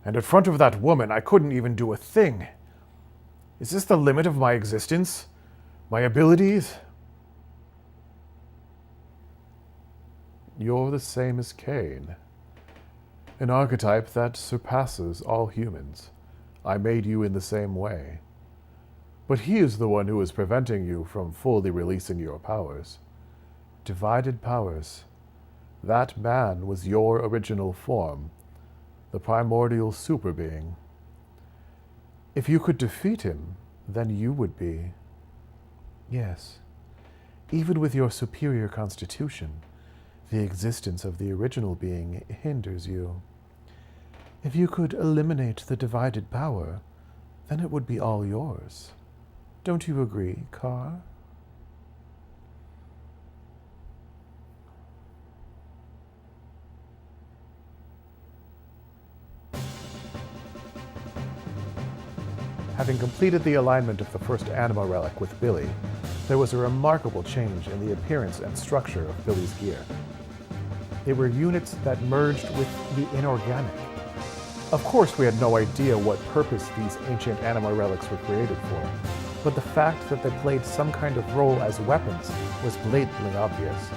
And in front of that woman, I couldn't even do a thing. Is this the limit of my existence? My abilities? You're the same as Cain. An archetype that surpasses all humans. I made you in the same way. But he is the one who is preventing you from fully releasing your powers. Divided powers. That man was your original form, the primordial super being. If you could defeat him, then you would be. Yes, even with your superior constitution, the existence of the original being hinders you. If you could eliminate the divided power, then it would be all yours. Don't you agree, Carr? Having completed the alignment of the first Anima Relic with Billy, there was a remarkable change in the appearance and structure of Billy's gear. They were units that merged with the inorganic. Of course, we had no idea what purpose these ancient Anima Relics were created for, but the fact that they played some kind of role as weapons was blatantly obvious.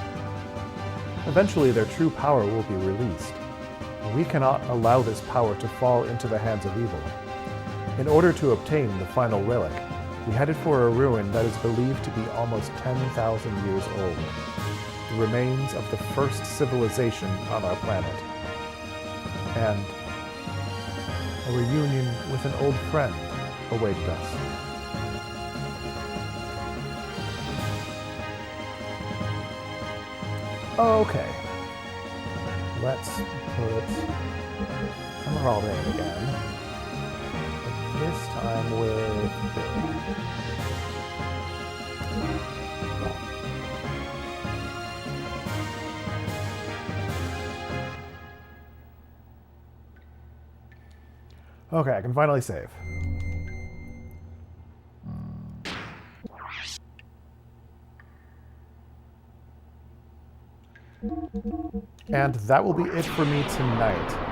Eventually, their true power will be released. We cannot allow this power to fall into the hands of evil. In order to obtain the final relic, we headed for a ruin that is believed to be almost 10,000 years old, the remains of the first civilization on our planet, and a reunion with an old friend awaited us. Okay, let's put Emerald in again. This time with Billy. Okay, I can finally save. And that will be it for me tonight.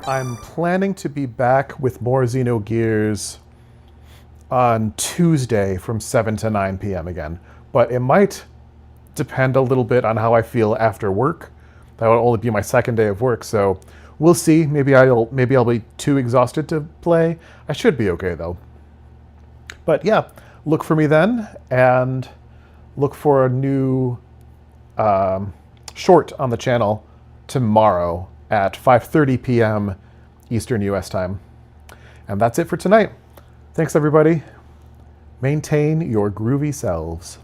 I'm planning to be back with more Xenogears on Tuesday from 7 to 9 p.m. again. But it might depend a little bit on how I feel after work. That would only be my second day of work, so we'll see. Maybe I'll be too exhausted to play. I should be okay though. But yeah, look for me then, and look for a new short on the channel tomorrow at 5:30 p.m. Eastern US time. And that's it for tonight. Thanks everybody. Maintain your groovy selves.